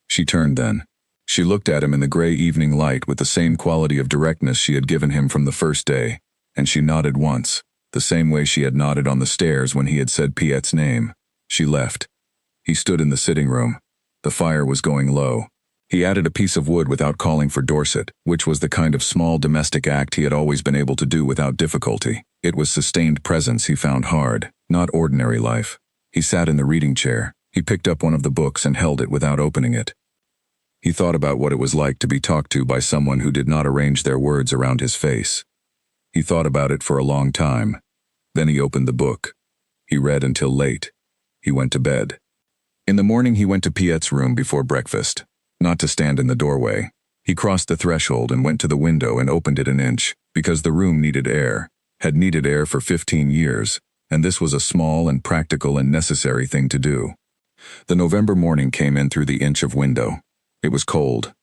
She turned then. She looked at him in the gray evening light with the same quality of directness she had given him from the first day, and she nodded once, the same way she had nodded on the stairs when he had said Piet's name. She left. He stood in the sitting room. The fire was going low. He added a piece of wood without calling for Dorset, which was the kind of small domestic act he had always been able to do without difficulty. It was sustained presence he found hard, not ordinary life. He sat in the reading chair. He picked up one of the books and held it without opening it. He thought about what it was like to be talked to by someone who did not arrange their words around his face. He thought about it for a long time. Then he opened the book. He read until late. He went to bed. In the morning he went to Piet's room before breakfast, not to stand in the doorway. He crossed the threshold and went to the window and opened it an inch, because the room needed air, had needed air for 15 years, and this was a small and practical and necessary thing to do. The November morning came in through the inch of window. It was cold.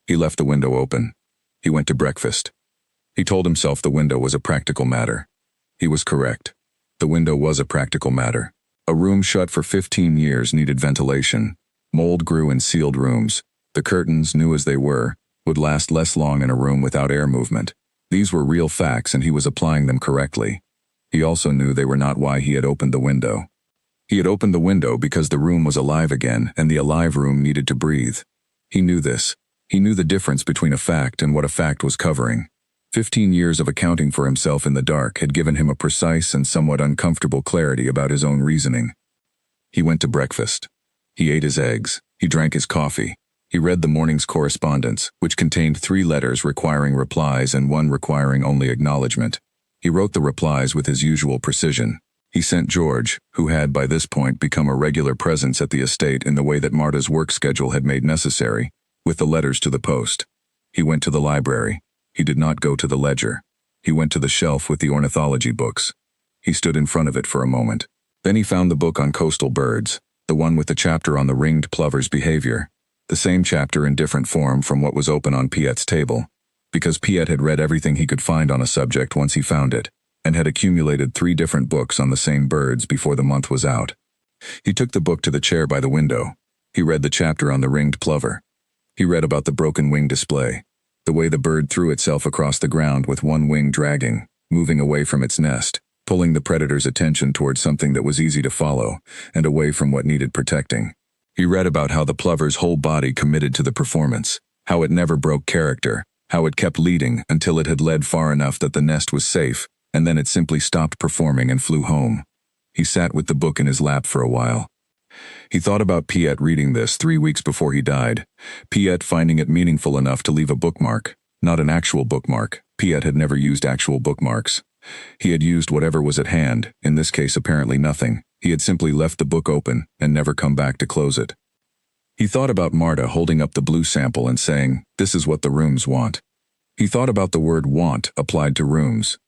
He left the window open. He went to breakfast. He told himself the window was a practical matter. He was correct. The window was a practical matter. A room shut for 15 years needed ventilation. Mold grew in sealed rooms. The curtains, new as they were, would last less long in a room without air movement. These were real facts and he was applying them correctly. He also knew they were not why he had opened the window. He had opened the window because the room was alive again and the alive room needed to breathe. He knew this. He knew the difference between a fact and what a fact was covering. 15 years of accounting for himself in the dark had given him a precise and somewhat uncomfortable clarity about his own reasoning. He went to breakfast. He ate his eggs. He drank his coffee. He read the morning's correspondence, which contained 3 letters requiring replies and 1 requiring only acknowledgement. He wrote the replies with his usual precision. He sent George, who had by this point become a regular presence at the estate in the way that Marta's work schedule had made necessary, with the letters to the post. He went to the library. He did not go to the ledger. He went to the shelf with the ornithology books. He stood in front of it for a moment. Then he found the book on coastal birds, the one with the chapter on the ringed plover's behavior, the same chapter in different form from what was open on Piet's table, because Piet had read everything he could find on a subject once he found it, and had accumulated 3 different books on the same birds before the month was out. He took the book to the chair by the window. He read the chapter on the ringed plover. He read about the broken wing display, the way the bird threw itself across the ground with one wing dragging, moving away from its nest, pulling the predator's attention towards something that was easy to follow, and away from what needed protecting. He read about how the plover's whole body committed to the performance, how it never broke character, how it kept leading until it had led far enough that the nest was safe, and then it simply stopped performing and flew home. He sat with the book in his lap for a while. He thought about Piet reading this 3 weeks before he died, Piet finding it meaningful enough to leave a bookmark, not an actual bookmark. Piet had never used actual bookmarks. He had used whatever was at hand, in this case apparently nothing. He had simply left the book open and never come back to close it. He thought about Marta holding up the blue sample and saying, "This is what the rooms want." He thought about the word want applied to rooms.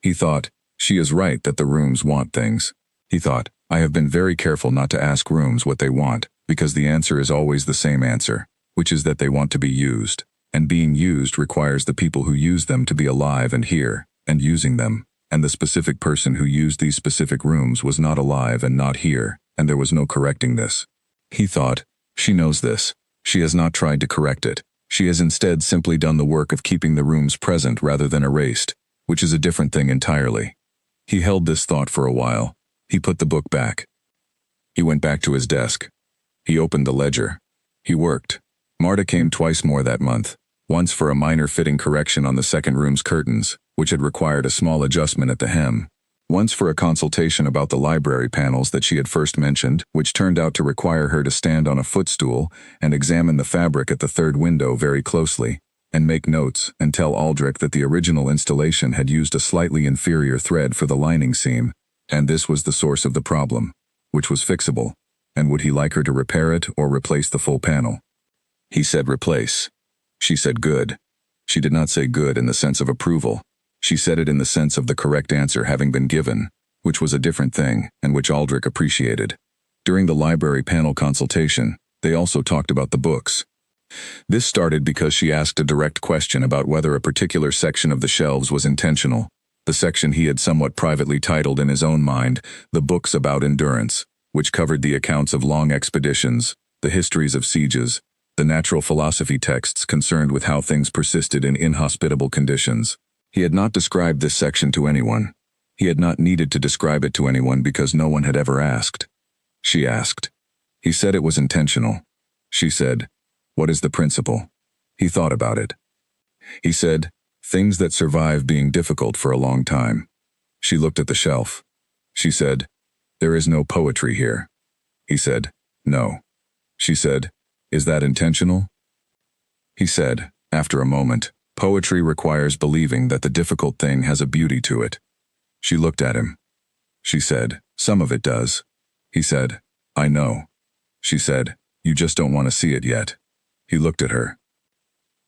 He thought, she is right that the rooms want things. He thought, I have been very careful not to ask rooms what they want, because the answer is always the same answer, which is that they want to be used. And being used requires the people who use them to be alive and here, and using them. And the specific person who used these specific rooms was not alive and not here, and there was no correcting this. He thought, she knows this. She has not tried to correct it. She has instead simply done the work of keeping the rooms present rather than erased, which is a different thing entirely. He held this thought for a while. He put the book back. He went back to his desk. He opened the ledger. He worked. Marta came twice more that month, once for a minor fitting correction on the second room's curtains, which had required a small adjustment at the hem, once for a consultation about the library panels that she had first mentioned, which turned out to require her to stand on a footstool and examine the fabric at the third window very closely, and make notes and tell Aldrich that the original installation had used a slightly inferior thread for the lining seam, and this was the source of the problem, which was fixable, and would he like her to repair it or replace the full panel? He said replace. She said good. She did not say good in the sense of approval. She said it in the sense of the correct answer having been given, which was a different thing, and which Aldrich appreciated. During the library panel consultation, they also talked about the books. This started because she asked a direct question about whether a particular section of the shelves was intentional, the section he had somewhat privately titled in his own mind, The Books About Endurance, which covered the accounts of long expeditions, the histories of sieges, the natural philosophy texts concerned with how things persisted in inhospitable conditions. He had not described this section to anyone. He had not needed to describe it to anyone because no one had ever asked. She asked. He said it was intentional. She said, what is the principle? He thought about it. He said, things that survive being difficult for a long time. She looked at the shelf. She said, there is no poetry here. He said, no. She said, is that intentional? He said, after a moment, poetry requires believing that the difficult thing has a beauty to it. She looked at him. She said, some of it does. He said, I know. She said, you just don't want to see it yet. He looked at her.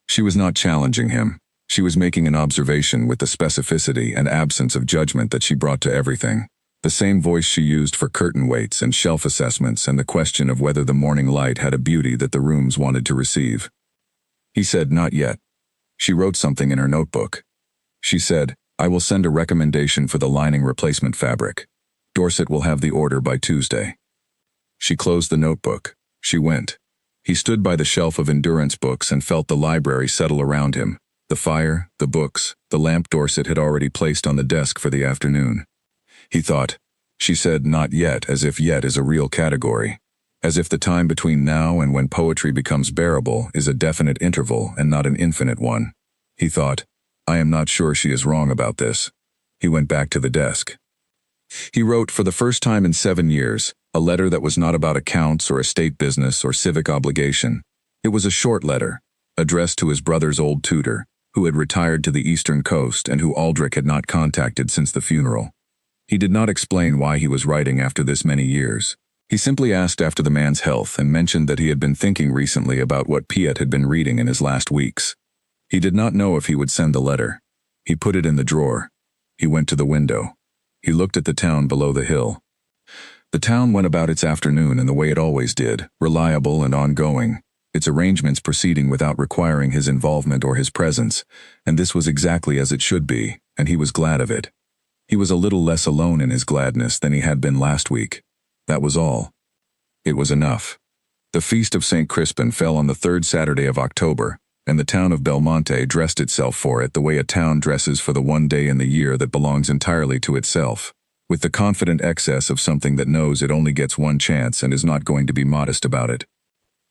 She was not challenging him. She was making an observation with the specificity and absence of judgment that she brought to everything. The same voice she used for curtain weights and shelf assessments and the question of whether the morning light had a beauty that the rooms wanted to receive. He said, not yet. She wrote something in her notebook. She said, I will send a recommendation for the lining replacement fabric. Dorset will have the order by Tuesday. She closed the notebook. She went. He stood by the shelf of endurance books and felt the library settle around him. The fire, the books, the lamp Dorset had already placed on the desk for the afternoon. He thought, she said not yet as if yet is a real category. As if the time between now and when poetry becomes bearable is a definite interval and not an infinite one. He thought, I am not sure she is wrong about this. He went back to the desk. He wrote, for the first time in 7 years, a letter that was not about accounts or estate business or civic obligation. It was a short letter, addressed to his brother's old tutor, who had retired to the eastern coast and who Aldrich had not contacted since the funeral. He did not explain why he was writing after this many years. He simply asked after the man's health and mentioned that he had been thinking recently about what Piet had been reading in his last weeks. He did not know if he would send the letter. He put it in the drawer. He went to the window. He looked at the town below the hill. The town went about its afternoon in the way it always did, reliable and ongoing, its arrangements proceeding without requiring his involvement or his presence, and this was exactly as it should be, and he was glad of it. He was a little less alone in his gladness than he had been last week. That was all. It was enough. The feast of St. Crispin fell on the third Saturday of October, and the town of Belmonte dressed itself for it the way a town dresses for the one day in the year that belongs entirely to itself, with the confident excess of something that knows it only gets one chance and is not going to be modest about it.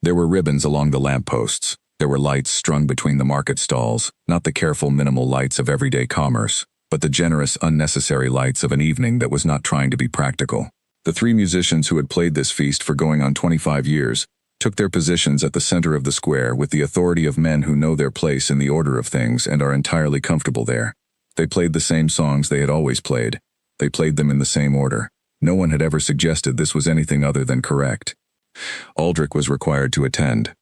There were ribbons along the lampposts. There were lights strung between the market stalls, not the careful minimal lights of everyday commerce, but the generous unnecessary lights of an evening that was not trying to be practical. The 3 musicians who had played this feast for going on 25 years took their positions at the center of the square with the authority of men who know their place in the order of things and are entirely comfortable there. They played the same songs they had always played. They played them in the same order. No one had ever suggested this was anything other than correct. Aldrich was required to attend.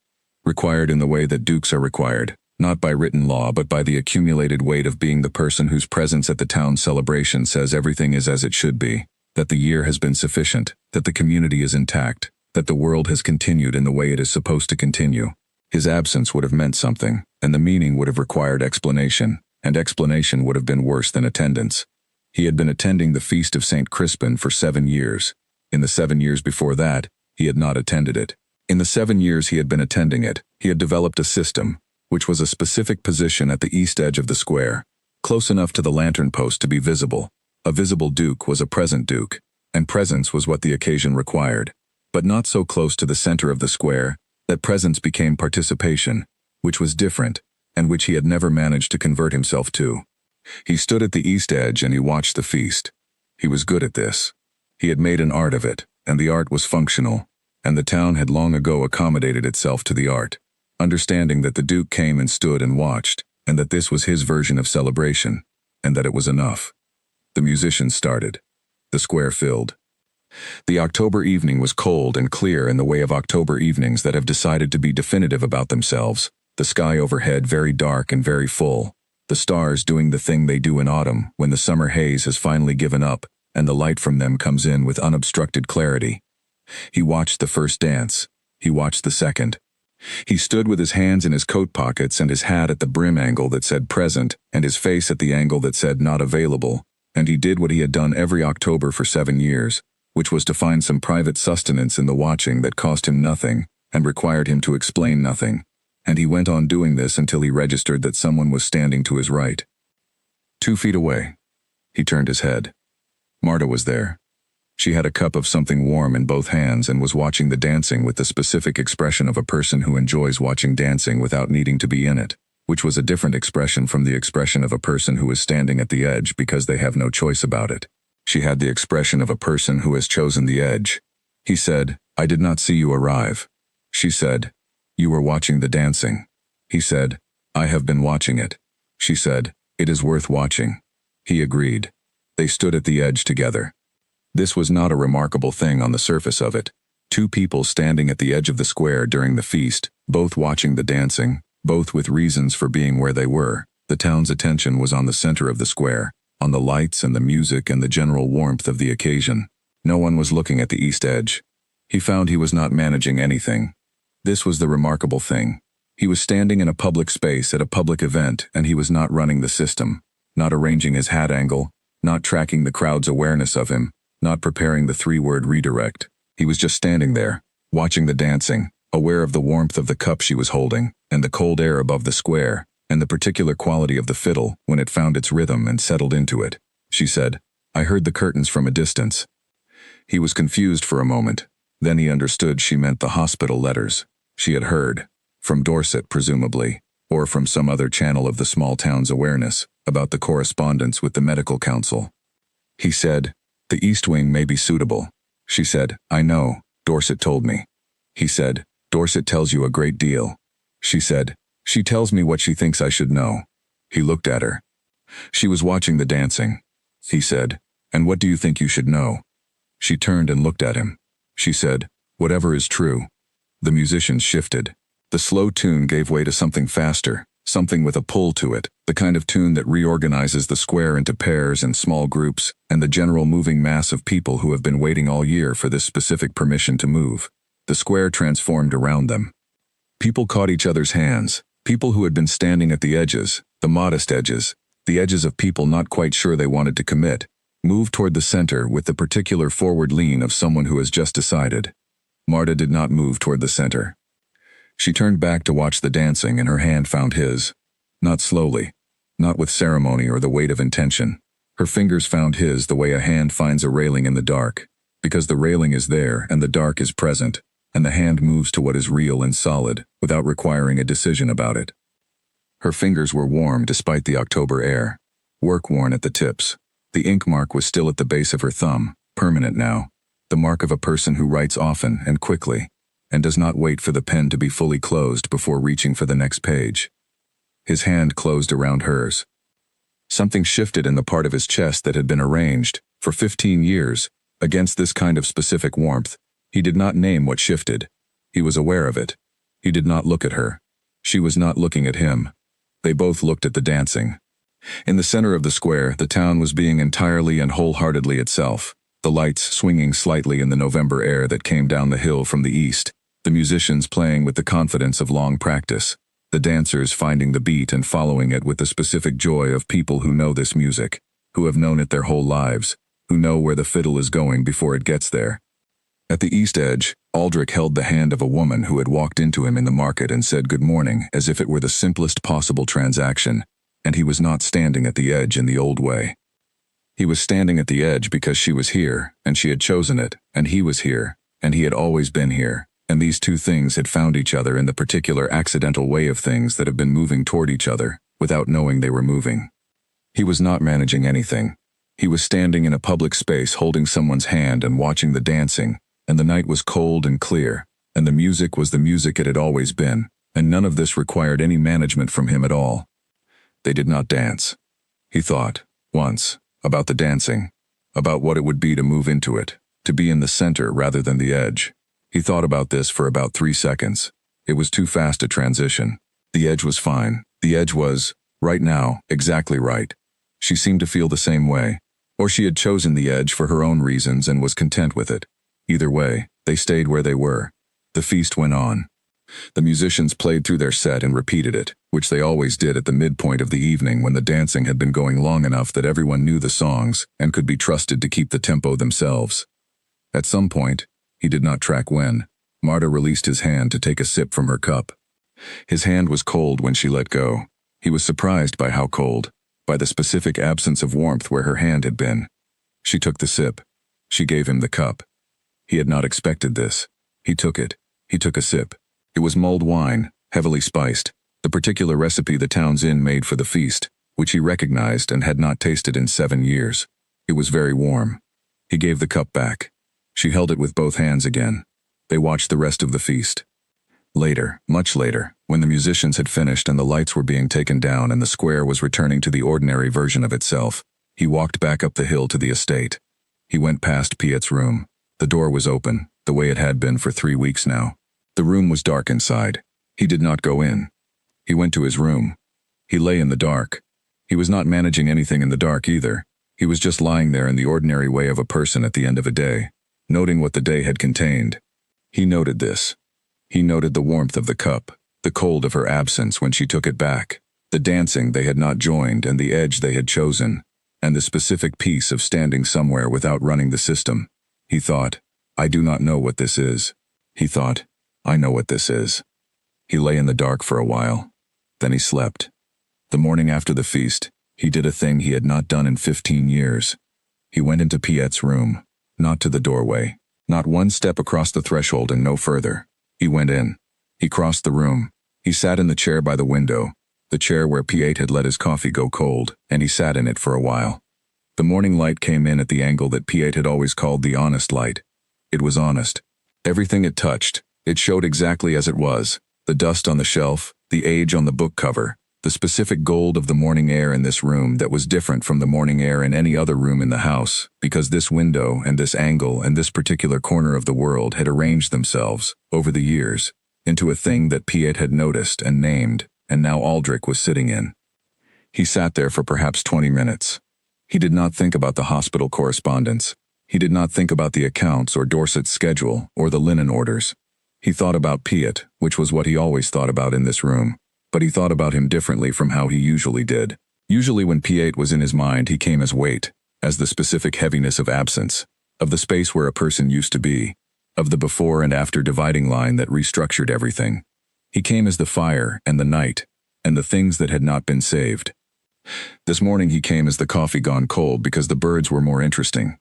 Required in the way that dukes are required, not by written law but by the accumulated weight of being the person whose presence at the town celebration says everything is as it should be, that the year has been sufficient, that the community is intact, that the world has continued in the way it is supposed to continue. His absence would have meant something, and the meaning would have required explanation, and explanation would have been worse than attendance. He had been attending the feast of St. Crispin for 7 years. In the 7 years before that, he had not attended it. In the 7 years he had been attending it, he had developed a system, which was a specific position at the east edge of the square, close enough to the lantern post to be visible. A visible duke was a present duke, and presence was what the occasion required, but not so close to the center of the square that presence became participation, which was different, and which he had never managed to convert himself to. He stood at the east edge and he watched the feast. He was good at this. He had made an art of it, and the art was functional, and the town had long ago accommodated itself to the art, understanding that the duke came and stood and watched, and that this was his version of celebration, and that it was enough. The musicians started. The square filled. The October evening was cold and clear in the way of October evenings that have decided to be definitive about themselves, the sky overhead very dark and very full, the stars doing the thing they do in autumn when the summer haze has finally given up and the light from them comes in with unobstructed clarity. He watched the first dance. He watched the second. He stood with his hands in his coat pockets and his hat at the brim angle that said present and his face at the angle that said not available, and he did what he had done every October for 7 years, which was to find some private sustenance in the watching that cost him nothing and required him to explain nothing, and he went on doing this until he registered that someone was standing to his right. 2 feet away. He turned his head. Marta was there. She had a cup of something warm in both hands and was watching the dancing with the specific expression of a person who enjoys watching dancing without needing to be in it, which was a different expression from the expression of a person who is standing at the edge because they have no choice about it. She had the expression of a person who has chosen the edge. He said, "I did not see you arrive." She said, "You were watching the dancing." He said, "I have been watching it." She said, "It is worth watching." He agreed. They stood at the edge together. This was not a remarkable thing on the surface of it. 2 people standing at the edge of the square during the feast, both watching the dancing, both with reasons for being where they were. The town's attention was on the center of the square, on the lights and the music and the general warmth of the occasion. No one was looking at the east edge. He found he was not managing anything. This was the remarkable thing. He was standing in a public space at a public event and he was not running the system, not arranging his hat angle, not tracking the crowd's awareness of him, not preparing the 3-word redirect. He was just standing there, watching the dancing, aware of the warmth of the cup she was holding, and the cold air above the square, and the particular quality of the fiddle when it found its rhythm and settled into it. She said, "I heard the curtains from a distance." He was confused for a moment. Then he understood she meant the hospital letters. She had heard, from Dorset presumably, or from some other channel of the small town's awareness, about the correspondence with the medical council. He said, "The East Wing may be suitable." She said, "I know, Dorset told me." He said, "Dorset tells you a great deal." She said, "She tells me what she thinks I should know." He looked at her. She was watching the dancing. He said, "And what do you think you should know?" She turned and looked at him. She said, "Whatever is true." The musicians shifted. The slow tune gave way to something faster, something with a pull to it, the kind of tune that reorganizes the square into pairs and small groups, and the general moving mass of people who have been waiting all year for this specific permission to move. The square transformed around them. People caught each other's hands, people who had been standing at the edges, the modest edges, the edges of people not quite sure they wanted to commit, moved toward the center with the particular forward lean of someone who has just decided. Marta did not move toward the center. She turned back to watch the dancing and her hand found his. Not slowly, not with ceremony or the weight of intention. Her fingers found his the way a hand finds a railing in the dark, because the railing is there and the dark is present, and the hand moves to what is real and solid without requiring a decision about it. Her fingers were warm despite the October air, work-worn at the tips. The ink mark was still at the base of her thumb, permanent now, the mark of a person who writes often and quickly, and does not wait for the pen to be fully closed before reaching for the next page. His hand closed around hers. Something shifted in the part of his chest that had been arranged, for 15 years, against this kind of specific warmth. He did not name what shifted. He was aware of it. He did not look at her. She was not looking at him. They both looked at the dancing. In the center of the square, the town was being entirely and wholeheartedly itself, the lights swinging slightly in the November air that came down the hill from the east, the musicians playing with the confidence of long practice, the dancers finding the beat and following it with the specific joy of people who know this music, who have known it their whole lives, who know where the fiddle is going before it gets there. At the east edge, Aldrich held the hand of a woman who had walked into him in the market and said good morning as if it were the simplest possible transaction, and he was not standing at the edge in the old way. He was standing at the edge because she was here, and she had chosen it, and he was here, and he had always been here, and these two things had found each other in the particular accidental way of things that have been moving toward each other, without knowing they were moving. He was not managing anything. He was standing in a public space holding someone's hand and watching the dancing, and the night was cold and clear, and the music was the music it had always been, and none of this required any management from him at all. They did not dance. He thought, once, about the dancing, about what it would be to move into it, to be in the center rather than the edge. He thought about this for about 3 seconds. It was too fast a transition. The edge was fine. The edge was, right now, exactly right. She seemed to feel the same way. Or she had chosen the edge for her own reasons and was content with it. Either way, they stayed where they were. The feast went on. The musicians played through their set and repeated it, which they always did at the midpoint of the evening when the dancing had been going long enough that everyone knew the songs and could be trusted to keep the tempo themselves. At some point, he did not track when, Marta released his hand to take a sip from her cup. His hand was cold when she let go. He was surprised by how cold, by the specific absence of warmth where her hand had been. She took the sip. She gave him the cup. He had not expected this. He took it. He took a sip. It was mulled wine, heavily spiced, the particular recipe the town's inn made for the feast, which he recognized and had not tasted in 7 years. It was very warm. He gave the cup back. She held it with both hands again. They watched the rest of the feast. Later, much later, when the musicians had finished and the lights were being taken down and the square was returning to the ordinary version of itself, he walked back up the hill to the estate. He went past Piet's room. The door was open, the way it had been for 3 weeks now. The room was dark inside. He did not go in. He went to his room. He lay in the dark. He was not managing anything in the dark either. He was just lying there in the ordinary way of a person at the end of a day, noting what the day had contained. He noted this. He noted the warmth of the cup, the cold of her absence when she took it back, the dancing they had not joined and the edge they had chosen, and the specific peace of standing somewhere without running the system. He thought, I do not know what this is. He thought, I know what this is. He lay in the dark for a while. Then he slept. The morning after the feast, he did a thing he had not done in 15 years. He went into Piet's room, not to the doorway, not 1 step across the threshold and no further. He went in. He crossed the room. He sat in the chair by the window, the chair where Piet had let his coffee go cold, and he sat in it for a while. The morning light came in at the angle that Piet had always called the honest light. It was honest. Everything it touched, it showed exactly as it was, the dust on the shelf, the age on the book cover, the specific gold of the morning air in this room that was different from the morning air in any other room in the house, because this window and this angle and this particular corner of the world had arranged themselves, over the years, into a thing that Piet had noticed and named, and now Aldrich was sitting in. He sat there for perhaps 20 minutes. He did not think about the hospital correspondence. He did not think about the accounts or Dorset's schedule or the linen orders. He thought about Piet, which was what he always thought about in this room, but he thought about him differently from how he usually did. Usually when Piet was in his mind he came as weight, as the specific heaviness of absence, of the space where a person used to be, of the before and after dividing line that restructured everything. He came as the fire and the night, and the things that had not been saved. This morning he came as the coffee gone cold because the birds were more interesting.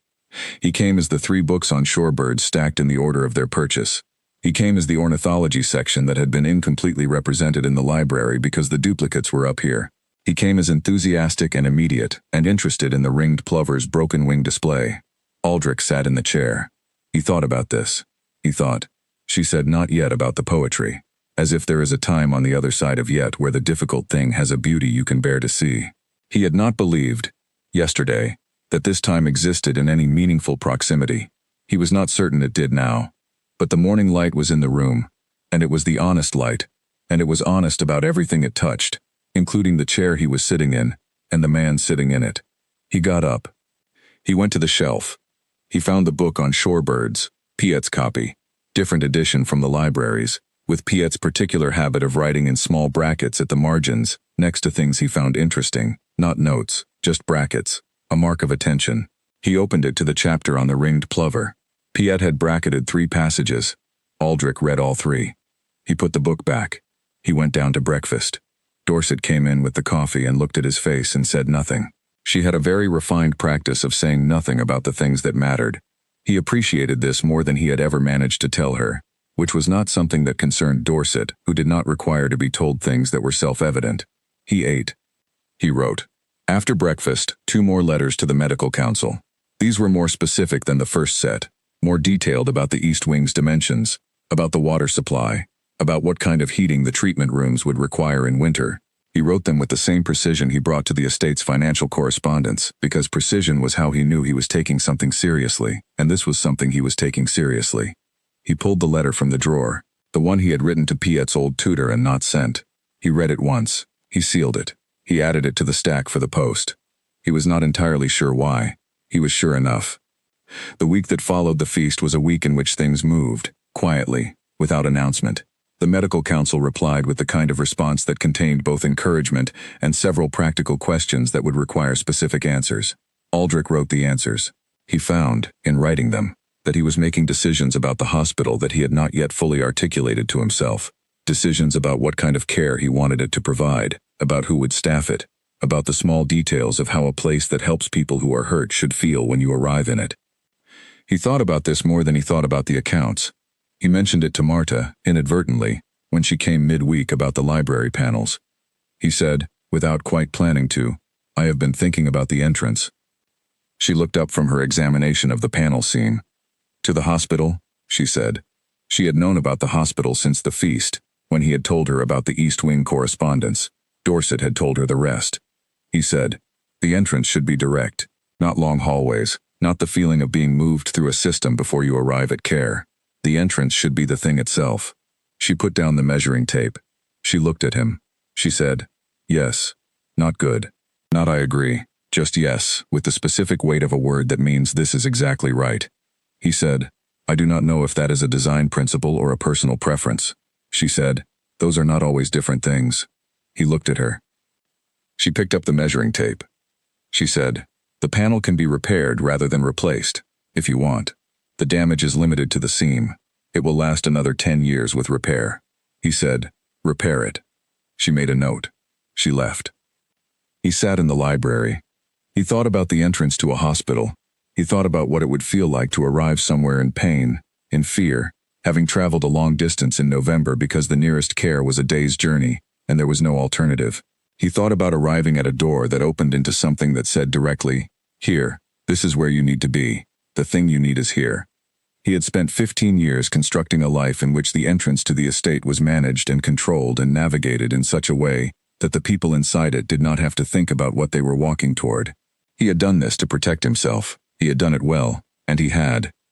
He came as the 3 books on shorebirds stacked in the order of their purchase. He came as the ornithology section that had been incompletely represented in the library because the duplicates were up here. He came as enthusiastic and immediate and interested in the ringed plover's broken wing display. Aldrich sat in the chair. He thought about this. He thought, she said not yet about the poetry, as if there is a time on the other side of yet where the difficult thing has a beauty you can bear to see. He had not believed, yesterday, that this time existed in any meaningful proximity. He was not certain it did now. But the morning light was in the room, and it was the honest light, and it was honest about everything it touched, including the chair he was sitting in, and the man sitting in it. He got up. He went to the shelf. He found the book on shorebirds, Piet's copy, different edition from the libraries, with Piet's particular habit of writing in small brackets at the margins, next to things he found interesting, not notes, just brackets, a mark of attention. He opened it to the chapter on the ringed plover. Piet had bracketed 3 passages. Aldrich read all 3. He put the book back. He went down to breakfast. Dorset came in with the coffee and looked at his face and said nothing. She had a very refined practice of saying nothing about the things that mattered. He appreciated this more than he had ever managed to tell her, which was not something that concerned Dorset, who did not require to be told things that were self-evident. He ate. He wrote. After breakfast, 2 more letters to the medical council. These were more specific than the first set, more detailed about the East Wing's dimensions, about the water supply, about what kind of heating the treatment rooms would require in winter. He wrote them with the same precision he brought to the estate's financial correspondence, because precision was how he knew he was taking something seriously, and this was something he was taking seriously. He pulled the letter from the drawer, the one he had written to Piet's old tutor and not sent. He read it once. He sealed it. He added it to the stack for the post. He was not entirely sure why. He was sure enough. The week that followed the feast was a week in which things moved, quietly, without announcement. The medical council replied with the kind of response that contained both encouragement and several practical questions that would require specific answers. Aldrich wrote the answers. He found, in writing them, that he was making decisions about the hospital that he had not yet fully articulated to himself. Decisions about what kind of care he wanted it to provide, about who would staff it, about the small details of how a place that helps people who are hurt should feel when you arrive in it. He thought about this more than he thought about the accounts. He mentioned it to Marta, inadvertently, when she came midweek about the library panels. He said, without quite planning to, I have been thinking about the entrance. She looked up from her examination of the panel scene. To the hospital, she said. She had known about the hospital since the feast, when he had told her about the East Wing correspondence. Dorset had told her the rest. He said, the entrance should be direct, not long hallways, not the feeling of being moved through a system before you arrive at care. The entrance should be the thing itself. She put down the measuring tape. She looked at him. She said, yes. Not good. Not I agree. Just yes, with the specific weight of a word that means this is exactly right. He said, I do not know if that is a design principle or a personal preference. She said, those are not always different things. He looked at her. She picked up the measuring tape. She said, the panel can be repaired rather than replaced, if you want. The damage is limited to the seam. It will last another 10 years with repair. He said, repair it. She made a note. She left. He sat in the library. He thought about the entrance to a hospital. He thought about what it would feel like to arrive somewhere in pain, in fear, having traveled a long distance in November because the nearest care was a day's journey, and there was no alternative. He thought about arriving at a door that opened into something that said directly, here, this is where you need to be. The thing you need is here. He had spent 15 years constructing a life in which the entrance to the estate was managed and controlled and navigated in such a way that the people inside it did not have to think about what they were walking toward. He had done this to protect himself. He had done it well, and he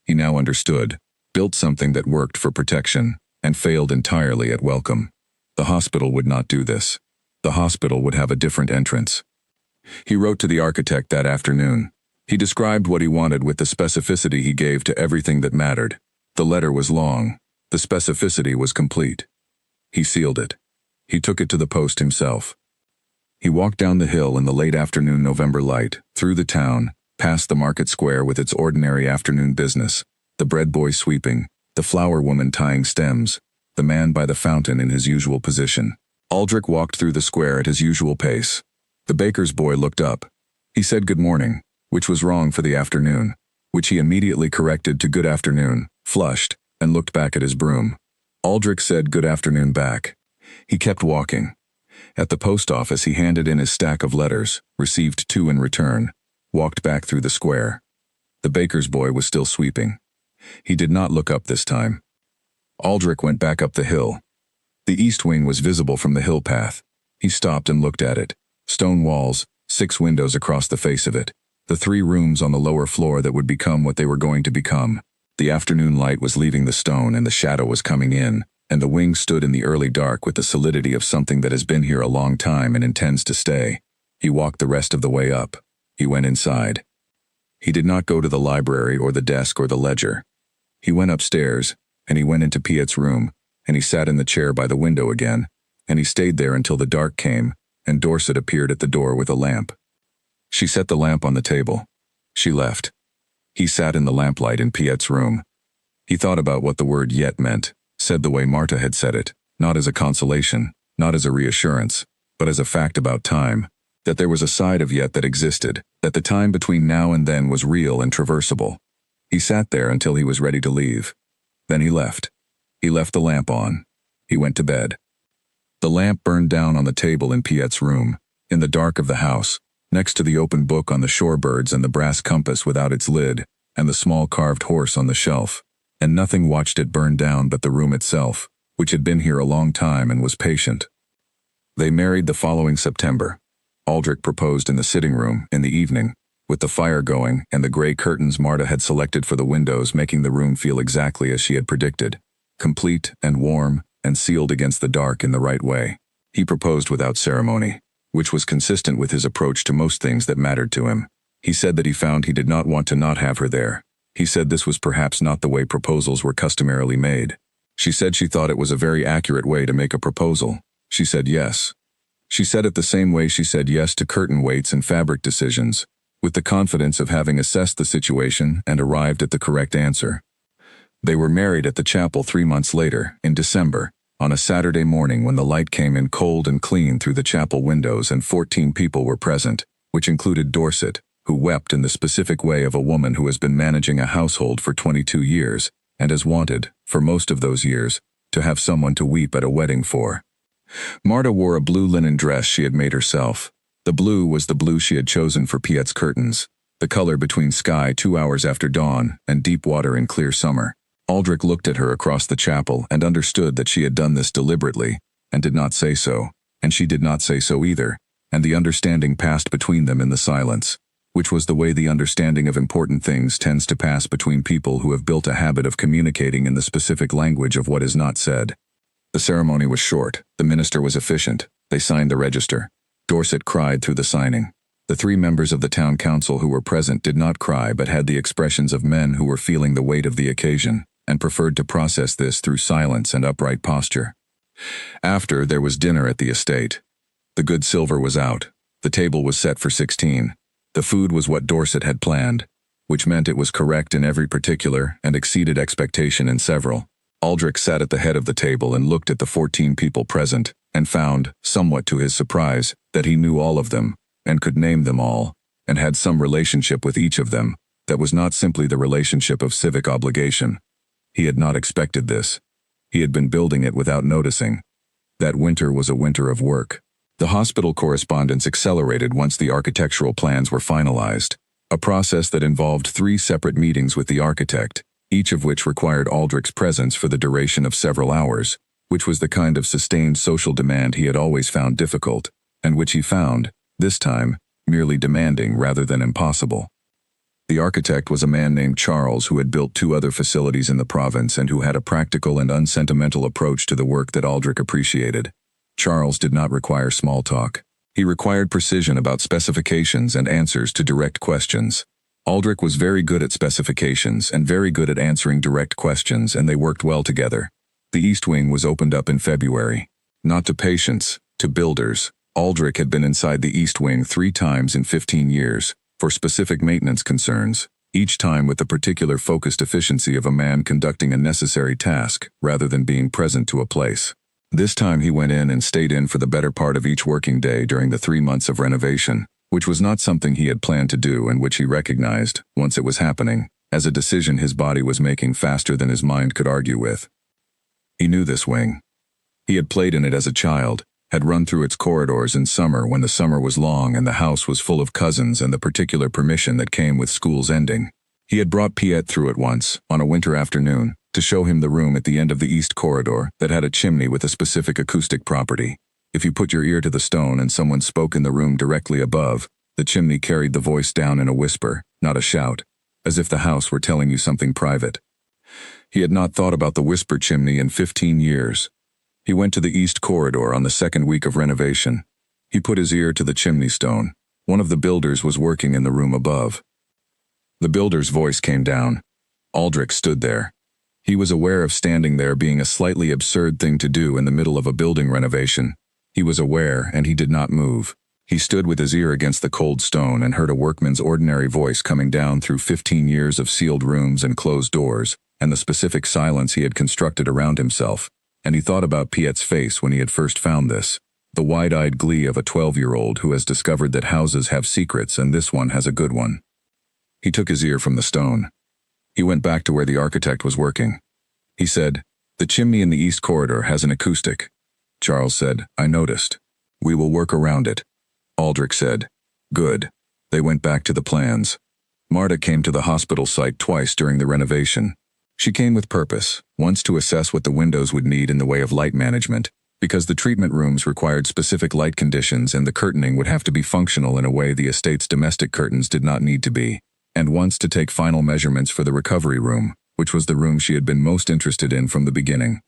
now understood, built something that worked for protection and failed entirely at welcome. The hospital would not do this. The hospital would have a different entrance. He wrote to the architect that afternoon. He described what he wanted with the specificity he gave to everything that mattered. The letter was long. The specificity was complete. He sealed it. He took it to the post himself. He walked down the hill in the late afternoon November light, through the town, past the market square with its ordinary afternoon business, the bread boy sweeping, the flower woman tying stems, the man by the fountain in his usual position. Aldrich walked through the square at his usual pace. The baker's boy looked up. He said good morning, which was wrong for the afternoon, which he immediately corrected to good afternoon, flushed, and looked back at his broom. Aldrich said good afternoon back. He kept walking. At the post office he handed in his stack of letters, received 2 in return, walked back through the square. The baker's boy was still sweeping. He did not look up this time. Aldrich went back up the hill. The east wing was visible from the hill path. He stopped and looked at it. Stone walls, 6 windows across the face of it. The 3 rooms on the lower floor that would become what they were going to become. The afternoon light was leaving the stone and the shadow was coming in, and the wing stood in the early dark with the solidity of something that has been here a long time and intends to stay. He walked the rest of the way up. He went inside. He did not go to the library or the desk or the ledger. He went upstairs, and he went into Piet's room, and he sat in the chair by the window again, and he stayed there until the dark came, and Dorset appeared at the door with a lamp. She set the lamp on the table. She left. He sat in the lamplight in Piet's room. He thought about what the word yet meant, said the way Marta had said it, not as a consolation, not as a reassurance, but as a fact about time, that there was a side of yet that existed, that the time between now and then was real and traversable. He sat there until he was ready to leave. Then he left. He left the lamp on. He went to bed. The lamp burned down on the table in Piet's room, in the dark of the house, next to the open book on the shorebirds and the brass compass without its lid, and the small carved horse on the shelf, and nothing watched it burn down but the room itself, which had been here a long time and was patient. They married the following September. Aldrich proposed in the sitting room, in the evening, with the fire going and the gray curtains Marta had selected for the windows making the room feel exactly as she had predicted, complete and warm and sealed against the dark in the right way. He proposed without ceremony, which was consistent with his approach to most things that mattered to him. He said that he found he did not want to not have her there. He said this was perhaps not the way proposals were customarily made. She said she thought it was a very accurate way to make a proposal. She said yes. She said it the same way she said yes to curtain weights and fabric decisions, with the confidence of having assessed the situation and arrived at the correct answer. They were married at the chapel 3 months later, in December, on a Saturday morning when the light came in cold and clean through the chapel windows and 14 people were present, which included Dorset, who wept in the specific way of a woman who has been managing a household for 22 years, and has wanted, for most of those years, to have someone to weep at a wedding for. Marta wore a blue linen dress she had made herself. The blue was the blue she had chosen for Piet's curtains, the color between sky 2 hours after dawn and deep water in clear summer. Aldrich looked at her across the chapel and understood that she had done this deliberately, and did not say so, and she did not say so either, and the understanding passed between them in the silence, which was the way the understanding of important things tends to pass between people who have built a habit of communicating in the specific language of what is not said. The ceremony was short, the minister was efficient, they signed the register. Dorset cried through the signing. The 3 members of the town council who were present did not cry but had the expressions of men who were feeling the weight of the occasion, and preferred to process this through silence and upright posture. After, there was dinner at the estate. The good silver was out. The table was set for 16. The food was what Dorset had planned, which meant it was correct in every particular and exceeded expectation in several. Aldrich sat at the head of the table and looked at the 14 people present, and found, somewhat to his surprise, that he knew all of them, and could name them all, and had some relationship with each of them, that was not simply the relationship of civic obligation. He had not expected this. He had been building it without noticing. That winter was a winter of work. The hospital correspondence accelerated once the architectural plans were finalized, a process that involved 3 separate meetings with the architect, each of which required Aldrich's presence for the duration of several hours, which was the kind of sustained social demand he had always found difficult, and which he found, this time, merely demanding rather than impossible. The architect was a man named Charles who had built 2 other facilities in the province and who had a practical and unsentimental approach to the work that Aldrich appreciated. Charles did not require small talk. He required precision about specifications and answers to direct questions. Aldrich was very good at specifications and very good at answering direct questions, and they worked well together. The East Wing was opened up in February. Not to patients, to builders. Aldrich had been inside the East Wing 3 times in 15 years, for specific maintenance concerns, each time with the particular focused efficiency of a man conducting a necessary task rather than being present to a place. This time he went in and stayed in for the better part of each working day during the 3 months of renovation, which was not something he had planned to do and which he recognized, once it was happening, as a decision his body was making faster than his mind could argue with. He knew this wing. He had played in it as a child, had run through its corridors in summer when the summer was long and the house was full of cousins and the particular permission that came with school's ending. He had brought Piet through it once, on a winter afternoon, to show him the room at the end of the east corridor that had a chimney with a specific acoustic property. If you put your ear to the stone and someone spoke in the room directly above, the chimney carried the voice down in a whisper, not a shout, as if the house were telling you something private. He had not thought about the whisper chimney in 15 years. He went to the east corridor on the second week of renovation. He put his ear to the chimney stone. One of the builders was working in the room above. The builder's voice came down. Aldrich stood there. He was aware of standing there being a slightly absurd thing to do in the middle of a building renovation. He was aware, and he did not move. He stood with his ear against the cold stone and heard a workman's ordinary voice coming down through 15 years of sealed rooms and closed doors, and the specific silence he had constructed around himself. And he thought about Piet's face when he had first found this. The wide-eyed glee of a 12-year-old who has discovered that houses have secrets and this one has a good one. He took his ear from the stone. He went back to where the architect was working. He said, "The chimney in the east corridor has an acoustic." Charles said, "I noticed. We will work around it." Aldrich said, "Good." They went back to the plans. Marta came to the hospital site twice during the renovation. She came with purpose, once to assess what the windows would need in the way of light management, because the treatment rooms required specific light conditions and the curtaining would have to be functional in a way the estate's domestic curtains did not need to be, and once to take final measurements for the recovery room, which was the room she had been most interested in from the beginning.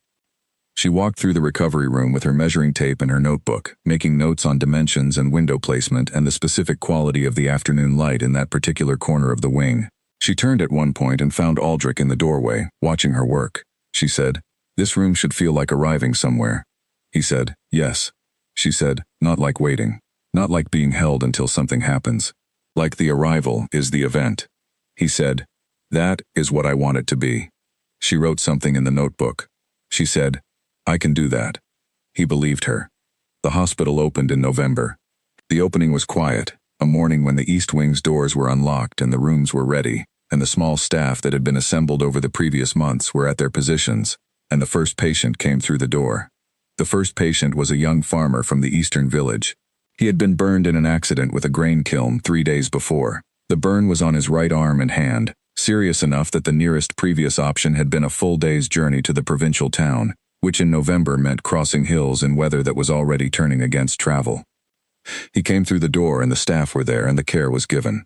She walked through the recovery room with her measuring tape and her notebook, making notes on dimensions and window placement and the specific quality of the afternoon light in that particular corner of the wing. She turned at one point and found Aldrich in the doorway, watching her work. She said, "This room should feel like arriving somewhere." He said, "Yes." She said, "Not like waiting. Not like being held until something happens. Like the arrival is the event." He said, "That is what I want it to be." She wrote something in the notebook. She said, "I can do that." He believed her. The hospital opened in November. The opening was quiet, a morning when the East Wing's doors were unlocked and the rooms were ready, and the small staff that had been assembled over the previous months were at their positions, and the first patient came through the door. The first patient was a young farmer from the eastern village. He had been burned in an accident with a grain kiln 3 days before. The burn was on his right arm and hand, serious enough that the nearest previous option had been a full day's journey to the provincial town, which in November meant crossing hills in weather that was already turning against travel. He came through the door and the staff were there and the care was given.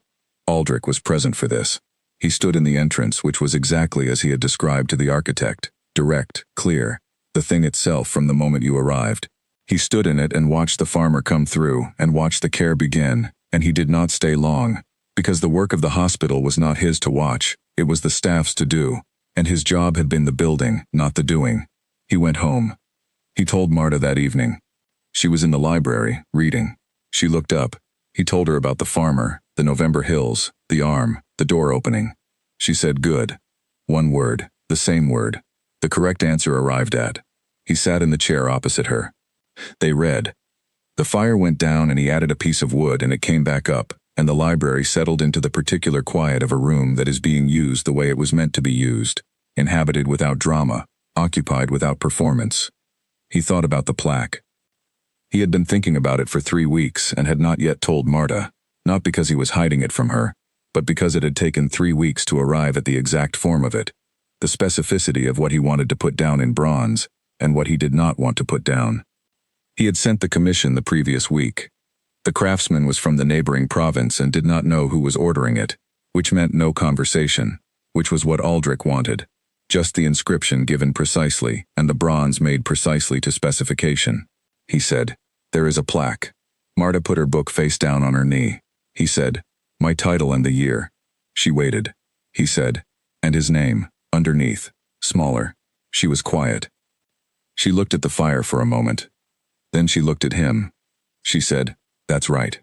Aldrich was present for this. He stood in the entrance, which was exactly as he had described to the architect, direct, clear, the thing itself from the moment you arrived. He stood in it and watched the farmer come through and watched the care begin, and he did not stay long, because the work of the hospital was not his to watch, it was the staff's to do, and his job had been the building, not the doing. He went home. He told Marta that evening. She was in the library, reading. She looked up. He told her about the farmer, the November hills, the arm, the door opening. She said, "Good." One word, the same word. The correct answer arrived at. He sat in the chair opposite her. They read. The fire went down and he added a piece of wood and it came back up, and the library settled into the particular quiet of a room that is being used the way it was meant to be used, inhabited without drama, occupied without performance. He thought about the plaque. He had been thinking about it for 3 weeks and had not yet told Marta, not because he was hiding it from her, but because it had taken 3 weeks to arrive at the exact form of it, the specificity of what he wanted to put down in bronze and what he did not want to put down. He had sent the commission the previous week. The craftsman was from the neighboring province and did not know who was ordering it, which meant no conversation, which was what Aldrich wanted. Just the inscription given precisely and the bronze made precisely to specification. He said, "There is a plaque." Marta put her book face down on her knee. He said, "My title and the year." She waited. He said, "And his name, underneath, smaller." She was quiet. She looked at the fire for a moment. Then she looked at him. She said, "That's right.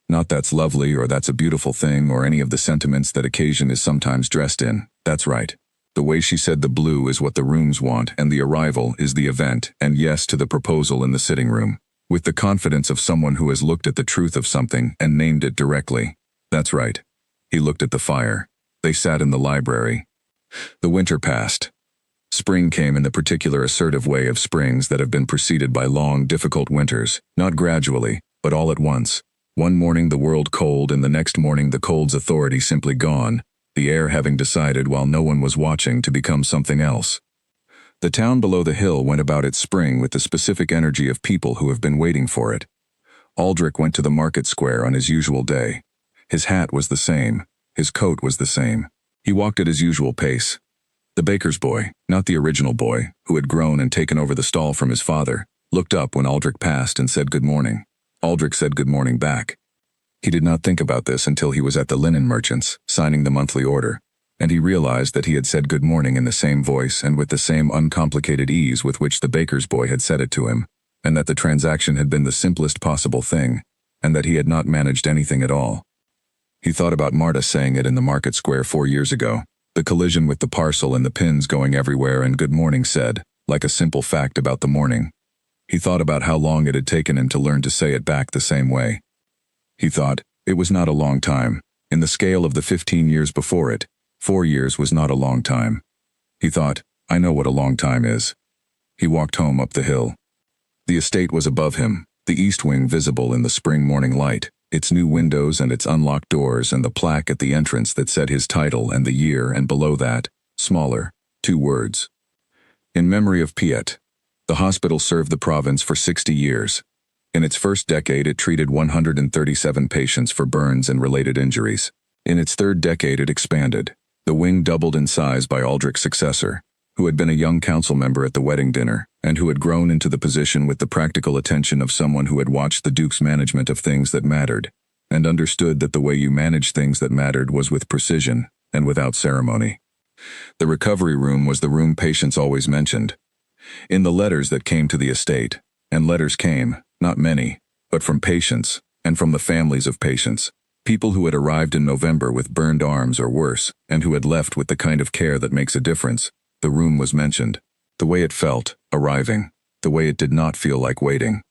Not that's lovely or that's a beautiful thing or any of the sentiments that occasion is sometimes dressed in. That's right." The way she said the blue is what the rooms want and the arrival is the event and yes to the proposal in the sitting room, with the confidence of someone who has looked at the truth of something and named it directly. That's right. He looked at the fire. They sat in the library. The winter passed. Spring came in the particular assertive way of springs that have been preceded by long, difficult winters, not gradually, but all at once. One morning the world cold and the next morning the cold's authority simply gone, the air having decided while no one was watching to become something else. The town below the hill went about its spring with the specific energy of people who have been waiting for it. Aldrich went to the market square on his usual day. His hat was the same. His coat was the same. He walked at his usual pace. The baker's boy, not the original boy, who had grown and taken over the stall from his father, looked up when Aldrich passed and said good morning. Aldrich said good morning back. He did not think about this until he was at the linen merchant's, signing the monthly order, and he realized that he had said good morning in the same voice and with the same uncomplicated ease with which the baker's boy had said it to him, and that the transaction had been the simplest possible thing, and that he had not managed anything at all. He thought about Marta saying it in the market square 4 years ago, the collision with the parcel and the pins going everywhere and good morning said, like a simple fact about the morning. He thought about how long it had taken him to learn to say it back the same way. He thought, it was not a long time. In the scale of the 15 years before it, 4 years was not a long time. He thought, I know what a long time is. He walked home up the hill. The estate was above him, the east wing visible in the spring morning light, its new windows and its unlocked doors and the plaque at the entrance that said his title and the year, and below that, smaller, 2 words. In memory of Piet. The hospital served the province for 60 years. In its first decade it treated 137 patients for burns and related injuries. In its third decade it expanded. The wing doubled in size by Aldrich's successor, who had been a young council member at the wedding dinner, and who had grown into the position with the practical attention of someone who had watched the Duke's management of things that mattered, and understood that the way you managed things that mattered was with precision, and without ceremony. The recovery room was the room patients always mentioned. In the letters that came to the estate, and letters came, not many, but from patients, and from the families of patients, people who had arrived in November with burned arms or worse, and who had left with the kind of care that makes a difference, the room was mentioned. The way it felt, arriving, the way it did not feel like waiting.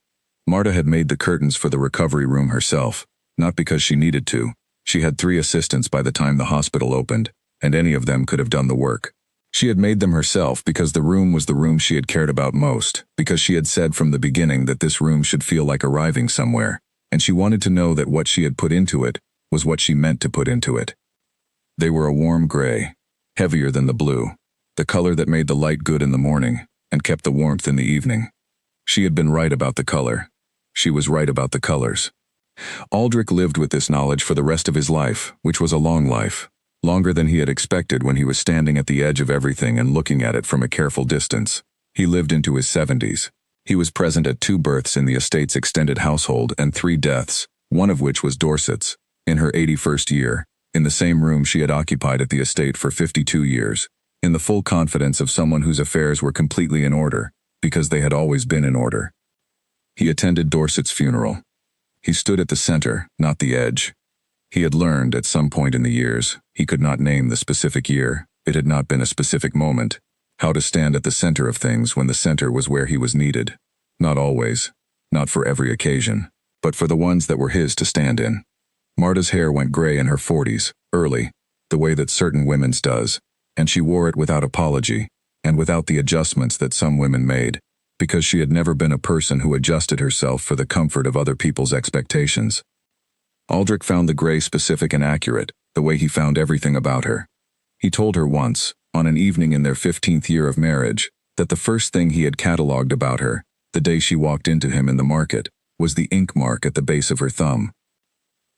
Marta had made the curtains for the recovery room herself, not because she needed to. She had 3 assistants by the time the hospital opened, and any of them could have done the work. She had made them herself because the room was the room she had cared about most, because she had said from the beginning that this room should feel like arriving somewhere, and she wanted to know that what she had put into it was what she meant to put into it. They were a warm gray, heavier than the blue, the color that made the light good in the morning and kept the warmth in the evening. She had been right about the color. She was right about the colors. Aldrich lived with this knowledge for the rest of his life, which was a long life. Longer than he had expected when he was standing at the edge of everything and looking at it from a careful distance. He lived into his 70s. He was present at 2 births in the estate's extended household and 3 deaths, one of which was Dorset's, in her 81st year, in the same room she had occupied at the estate for 52 years, in the full confidence of someone whose affairs were completely in order, because they had always been in order. He attended Dorset's funeral. He stood at the center, not the edge. He had learned, at some point in the years, he could not name the specific year, it had not been a specific moment, how to stand at the center of things when the center was where he was needed. Not always, not for every occasion, but for the ones that were his to stand in. Marta's hair went gray in her 40s, early, the way that certain women's does, and she wore it without apology, and without the adjustments that some women made, because she had never been a person who adjusted herself for the comfort of other people's expectations. Aldrich found the gray specific and accurate, the way he found everything about her. He told her once, on an evening in their 15th year of marriage, that the first thing he had catalogued about her, the day she walked into him in the market, was the ink mark at the base of her thumb.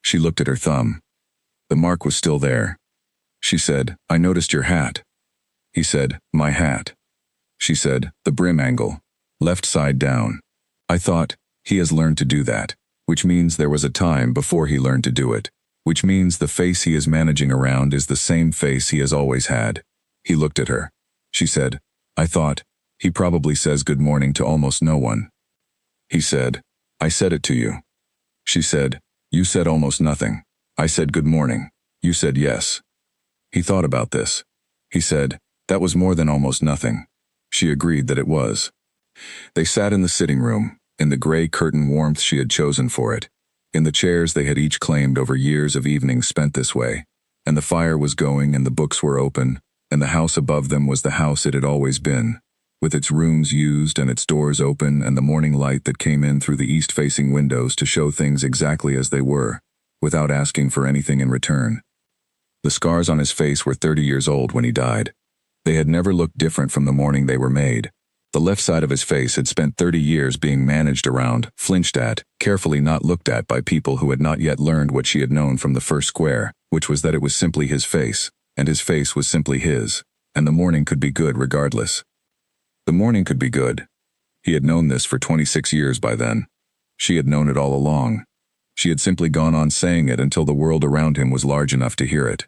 She looked at her thumb. The mark was still there. She said, I noticed your hat. He said, my hat. She said, the brim angle, left side down. I thought, he has learned to do that. Which means there was a time before he learned to do it, which means the face he is managing around is the same face he has always had. He looked at her. She said, I thought, he probably says good morning to almost no one. He said, I said it to you. She said, you said almost nothing. I said good morning. You said yes. He thought about this. He said, that was more than almost nothing. She agreed that it was. They sat in the sitting room, in the gray curtain warmth she had chosen for it, in the chairs they had each claimed over years of evenings spent this way, and the fire was going and the books were open, and the house above them was the house it had always been, with its rooms used and its doors open and the morning light that came in through the east-facing windows to show things exactly as they were, without asking for anything in return. The scars on his face were 30 years old when he died. They had never looked different from the morning they were made. The left side of his face had spent 30 years being managed around, flinched at, carefully not looked at by people who had not yet learned what she had known from the first square, which was that it was simply his face, and his face was simply his, and the morning could be good regardless. The morning could be good. He had known this for 26 years by then. She had known it all along. She had simply gone on saying it until the world around him was large enough to hear it.